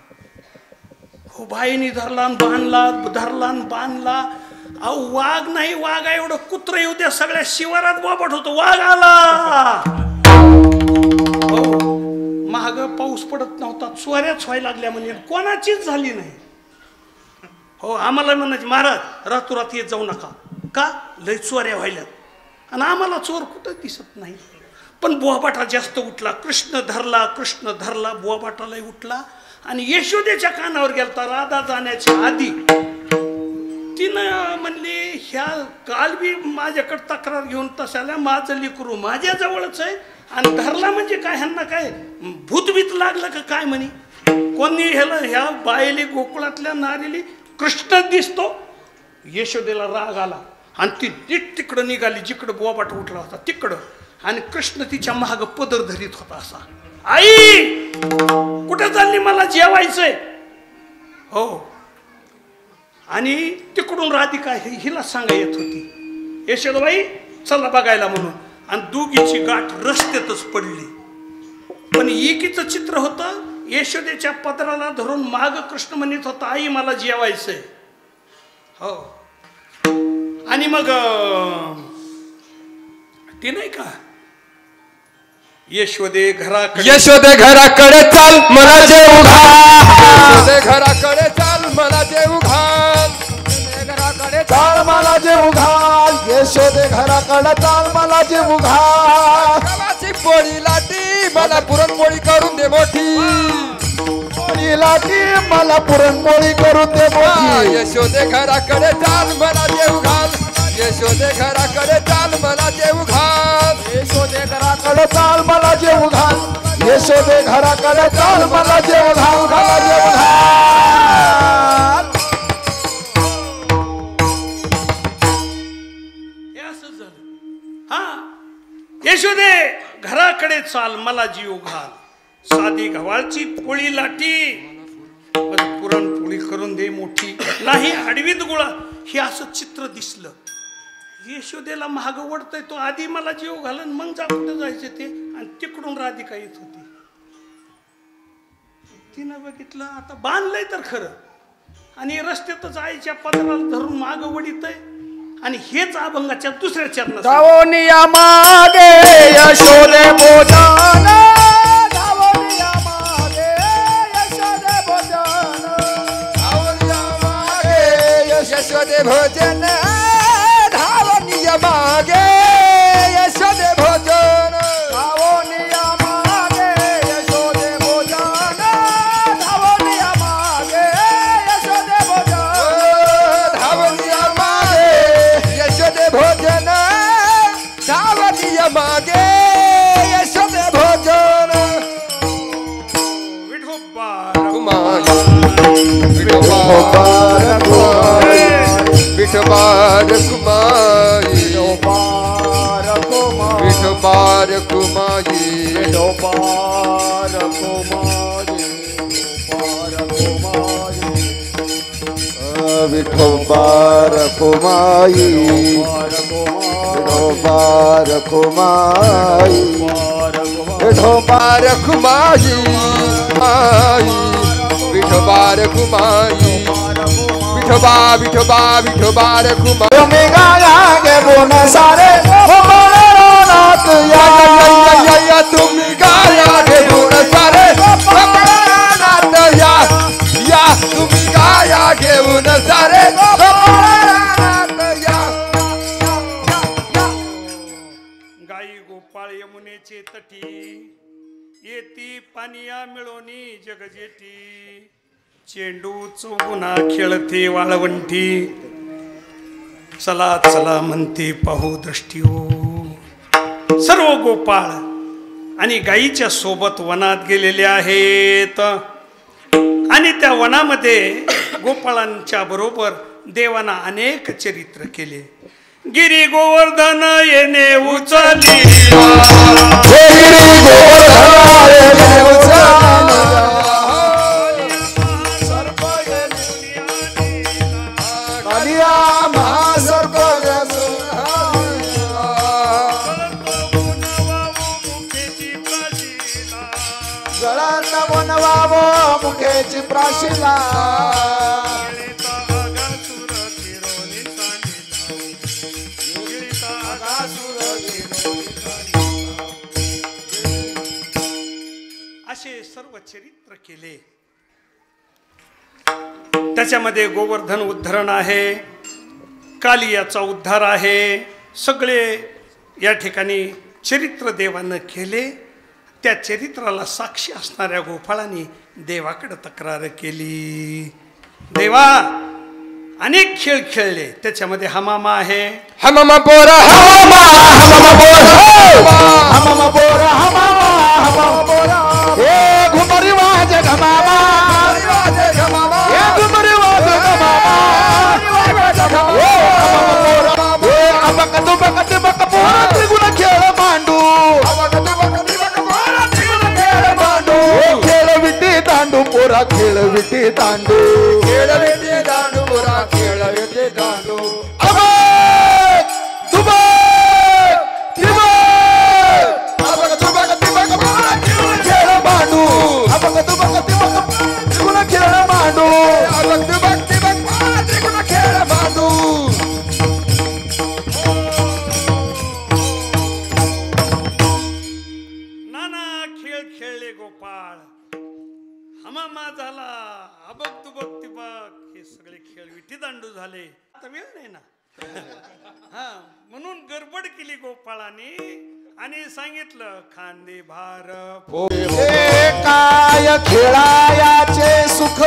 हो, बाईनी धरला बांधला, धरला बांधला. अहो वाघ नाही, वाघा एवढं कुत्र येऊ द्या, सगळ्या शिवारात बोबाट होतो. वाघ आला. हो, महाग पाऊस पडत नव्हता, चोऱ्याच व्हायला लागल्या म्हणजे कोणाचीच झाली नाही. हो, आम्हाला म्हणायचे महाराज रातोरात येत जाऊ नका, का लय चोऱ्या व्हायल्यात. आणि आम्हाला चोर कुठं दिसत नाही. पण बोबाटा जास्त उठला. कृष्ण धरला बोबाटालाही उठला. आणि यशोदेच्या कानावर गेलता राधा जाण्याच्या आधी. तिनं म्हणली, ह्या काल बी माझ्याकडे तक्रार घेऊन तशाला माझं लेकरू माझ्या जवळच आहे, आणि धरला म्हणजे काय, ह्यांना काय भूतभीत लागलं का काय म्हणे. कोणी ह्या बायली गोकुळातल्या नारीली कृष्ण दिसतो. यशोदेला राग आला आणि ती नीट तिकडं निघाली, जिकडं बोबाट उठला होता तिकडं. आणि कृष्ण तिच्या महाग पदर धरीत होता असा. आई कुठं चालली, मला जेवायचंय. हो, आणि तिकडून राधिका हिला सांगा येत होती, यशोदाबाई चला बघायला म्हणून. आणि दोघीची गाठ रस्त्यातच पडली. पण एकीचं चित्र होतं, यशोदेच्या पदराला धरून माग कृष्ण म्हणत होता, आई मला जेवायचंय. हो, आणि मग ती नाही का यशोदे घराकडे चाल मला जेवू घाल. घराकडे चाल मला जेवू घाल. घराकडे चाल मला जेवू घाल. यशोदे घराकडे चाल मला जेवू घाल. गव्हाची पोळी लाटी मला पुरणपोळी करून दे मोठी. पोळी लाटी मला पुरणपोळी करून दे मोठी. यशोदे घराकडे चाल मला जेवू घाल. यशोदे घराकडे चाल मला जेवू घाल. यशोदे घराकडे चाल मला जेवू घाल. यशोदे घराकडे चाल मला जेवू घाल. मला जेवू घाल. हे असं झालं. हा, यशोदे घराकडे चाल मला जीव घाल. साधी गव्हाची पोळी लाटी पुरणपोळी करून दे मोठी. नाही आडवीत गोळा. हे असं चित्र दिसलं. यशोदेला महाग ओढतोय तो, आधी मला जीव घालन मग जा कुठं जायचे ते. आणि तिकडून राधिका येत होती. तिनं बघितलं आता बांधलंय तर खरं, आणि रस्त्यातच आईच्या पदराला धरून माग वडितय. आणि हेच अभंगाच्या दुसऱ्या चरणात धावनिया मागे यशोदे भोजन. धावनिया मागे यशोदे भोजन. धावनिया मागे यशोदे भोजन. धावनिया मागे यशोदे भोजन. धावनिया मागे यशोदे भोजन. धावनिया मागे यशोदे भोजन. धावनिया मागे यशोदे भोजन. धावनिया मागे यशोदे भोजन. विठोबा कुमारी विठोबार कुमारी विठोबार कुमारी विठोबार कुमारी विठोबार कुमाई. विठोबार कुमाई. विठोबार कुमारी विठोबार कुमारी. विठोबा विठोबा विठोबार कुमारी. तुम्ही गाया गे बोन सारे नात या. या तुम्ही गाया घेऊन सारे नात या. या तुम्ही गाया घेऊन सारे नात या. गाई गोपाळ यमुनेचे तटी येती पानिया मिळवणी जगजेटी. चेंडू चौगुना खेळते वाळवंटी. चला चला म्हणते पाहू दृष्टी हो. सर्व गोपाळ आणि गायीच्या सोबत वनात गेलेले आहेत. आणि त्या वनामध्ये गोपाळांच्या बरोबर देवाना अनेक चरित्र केले. गिरी गोवर्धन येणे उचली, मुखेची प्राशिला असे सर्व चरित्र केले. त्याच्यामध्ये गोवर्धन उद्धरण आहे, कालियाचा उद्धार आहे. सगळे या ठिकाणी चरित्र देवानं केले. त्या चरित्राला साक्षी असणाऱ्या गोपाळांनी देवाकडे तक्रार केली. देवा अनेक खेळ खेळले. त्याच्यामध्ये हमामा आहे. हमामा बोरा हमामा हमामा बोरा हमामा बोरा हमामा हमामा बोरा ए घुमरी वाजे घमामा वाजे घमामा ए घुमरी वाजे घमामा वाजे घमामा हमामा बोरा ए अबक दुबक दुबक बोरा त्रिगुण खेळ मांडू अबक दुबक दुबक बोरा त्रिगुण खेळ मांडू खेळ विटी दांडू पोरा खेळ विटी दांडू खेळ विटी दांडू पोरा खेळ विटी दांडू अबक दुबक नाना खेळ खेळले गोपाळ. हमामा झाला, अबक तुबक तिबक, हे सगळे खेळ विटी दांडू झाले. आता वेळ नाही ना. हा, म्हणून गडबड केली गोपाळाने आणि सांगितलं खांदे भार काय खेळायाचे सुख,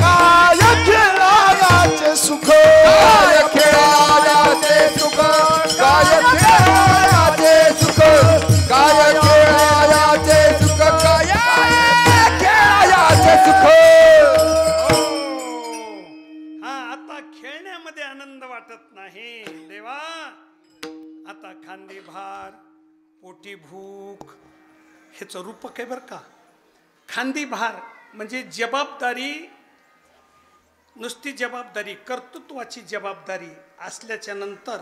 काय खेळायाचे सुख, काय खेळायाचे सुख, काय खेळायाचे सुख, काय खेळायाचे सुख, काय खेळायाचे सुख. हा, आता खेळण्यामध्ये आनंद वाटत नाही देवा. आता खांदे भार, पोटी भूक, ह्याचं रूपक आहे बरं का. खांदी भार म्हणजे जबाबदारी, नुसती जबाबदारी, कर्तृत्वाची जबाबदारी असल्याच्या नंतर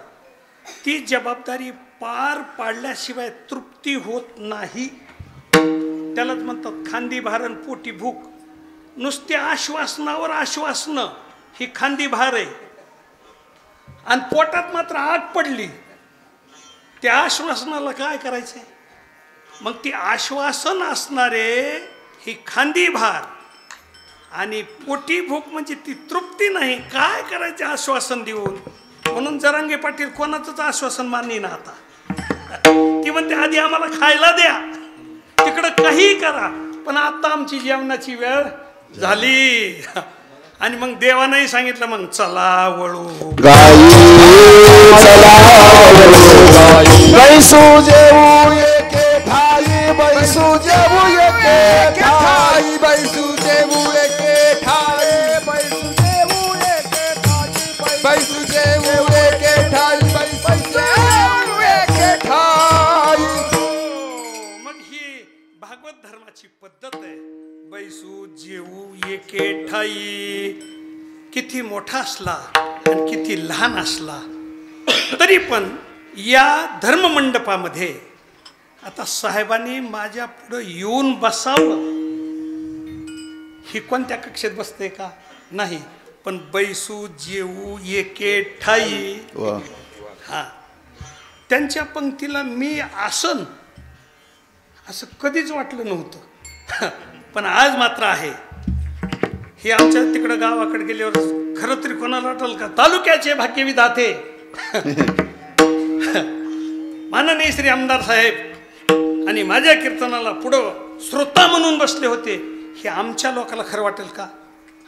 ती जबाबदारी पार पाडल्याशिवाय तृप्ती होत नाही. त्यालाच म्हणतात खांदी भार आणि पोटी भूक. नुसती आश्वासनावर आश्वासनं ही खांदी भार आहे. आणि पोटात मात्र आग पडली, त्या आश्वासनाला काय करायचंय? मग ती आश्वासन असणारे ही खांदी भार आणि पोटी भूक म्हणजे ती तृप्ती नाही. काय करायचे आश्वासन देऊन? म्हणून जरांगे पाटील कोणाचंच आश्वासन मानली ना. आता ती म्हणते आधी आम्हाला खायला द्या, तिकडं काही करा, पण आता आमची जेवणाची वेळ झाली. आणि मग देवानंही सांगितलं मग चला वळू बैसू जेऊ एके ठाई, बैसू जेऊ एके ठाई, बैसू जेऊ एके ठाई, बैसू जेऊ एके ठाई, बैसू जेऊ एके ठाई, बैसू जेऊ एके ठाई. मग ही भागवत धर्माची पद्धत आहे. बैसू जेऊ एके ठाई. किती मोठा असला आणि किती लहान असला तरी पण या धर्ममंडपामध्ये आता साहेबांनी माझ्या पुढे येऊन बसावं. ही कोणत्या कक्षेत बसते का? नाही, पण बैसू जेऊ एके ठाई. हा, त्यांच्या पंक्तीला मी आसन असं कधीच वाटलं नव्हतं, पण आज मात्र आहे. हे आमच्या तिकडं गावाकडे गेल्यावर खरं तरी कोणाला वाटल का तालुक्याचे भाग्यविधाते माननीय श्री आमदार साहेब आणि माझ्या कीर्तनाला पुढं श्रोता म्हणून बसले होते, हे आमच्या लोकांना खरं वाटेल का?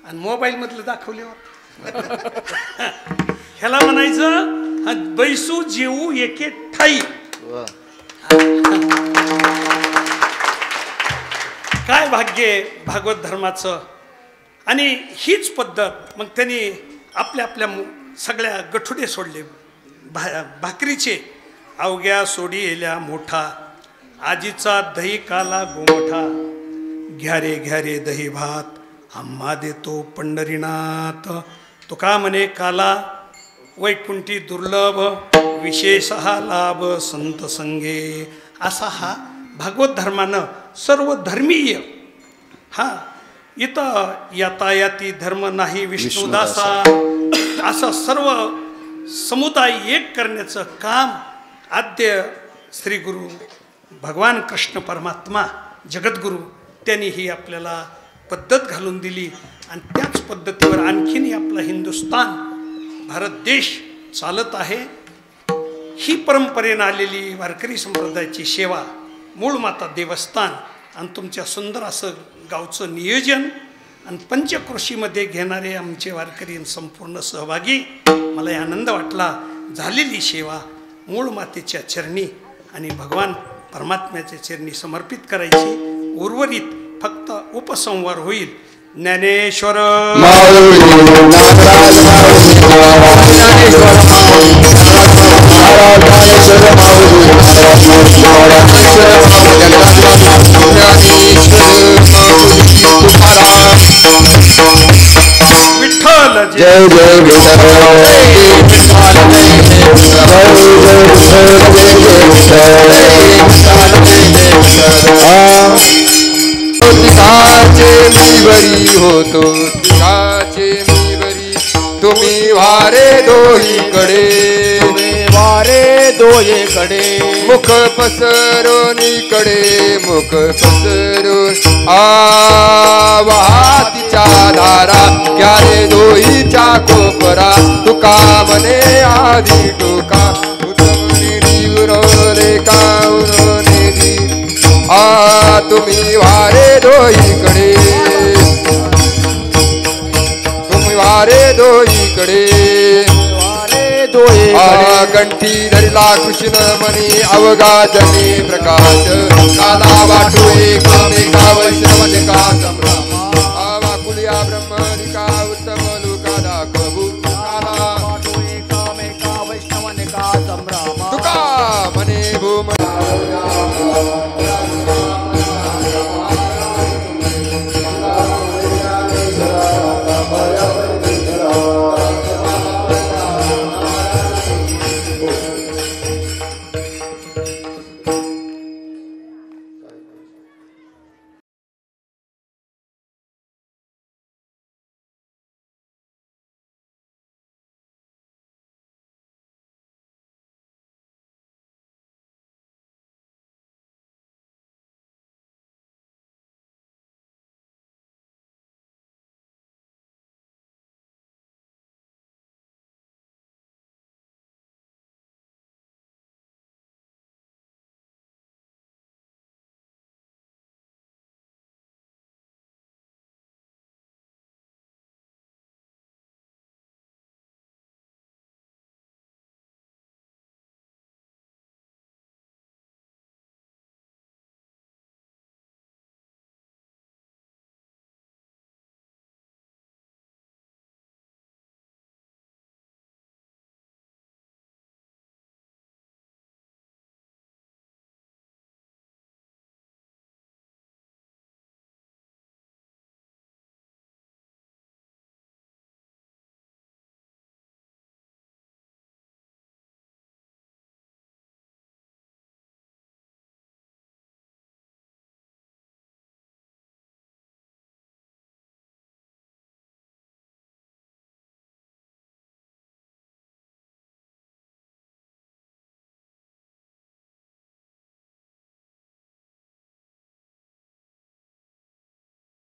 आणि मोबाईल मधलं दाखवल्यावर ह्याला म्हणायचं बैसू जेऊ एके ठाई. काय भाग्य आहे भागवत धर्माचं. आणि हीच पद्धत मग त्यांनी आपल्या आपल्या सगळ्या गठुडे सोडले. भाकरीचे अवघ्या सोडी येल्या मोठा, आजीचा दही काला गोमठा, घ्या रे दही भात आम्हा देतो पंढरीनाथ. तुका म्हणे काला वैकुंठी दुर्लभ, विशेष हा लाभ संत संगे. असा हा भागवत धर्मानं सर्व धर्मीय. हा इथं यातायाती धर्म नाही विष्णुदासा, असं सर्व समुदाय एक करण्याचं काम आद्य श्री गुरु भगवान कृष्ण परमात्मा जगद्गुरु त्यांनी ही आपल्याला पद्धत घालून दिली. आणि त्याच पद्धतीवर आणखीनही आपला हिंदुस्तान भारत देश चालत आहे. ही परंपरेनं आलेली वारकरी संप्रदायाची सेवा, मूळ माता देवस्थान आणि तुमच्या सुंदर असं गावचं नियोजन आणि पंचक्रोशीमध्ये घेणारे आमचे वारकरी संपूर्ण सहभागी, मला आनंद वाटला. झालेली सेवा मूळ मातेच्या चरणी आणि भगवान परमात्म्याच्या चरणी समर्पित करायची. उर्वरित फक्त उपसंहार होईल. ज्ञानेश्वर विठ्ठल जय जय तिकाचे मी बरी होतो, तिकाचे मी बरी. तुम्ही वारे दोहीकडे, वारे दोहीकडे, मुख पसरोनीकडे, मुख पसरून वाहतीच्या धारा, घ्या रे दोहीच्या कोपरा. तुका म्हणे आधी टोका, उतमनी उरवले का उरवले तुम्ही वारे दोहीकडे, तुम्ही वारे दोहीकडे. वारे दोहीकडे, कंठी धरला कृष्ण मनी अवगाजने प्रकाश. काला वाटू एकामेका वैष्णवनिका संभ्रम. वाकुलिया ब्रह्मनिका उत्तम लोका दाखवू. काला वाटू एकामेका वैष्णवनिका संभ्रम. तुका म्हणे भूम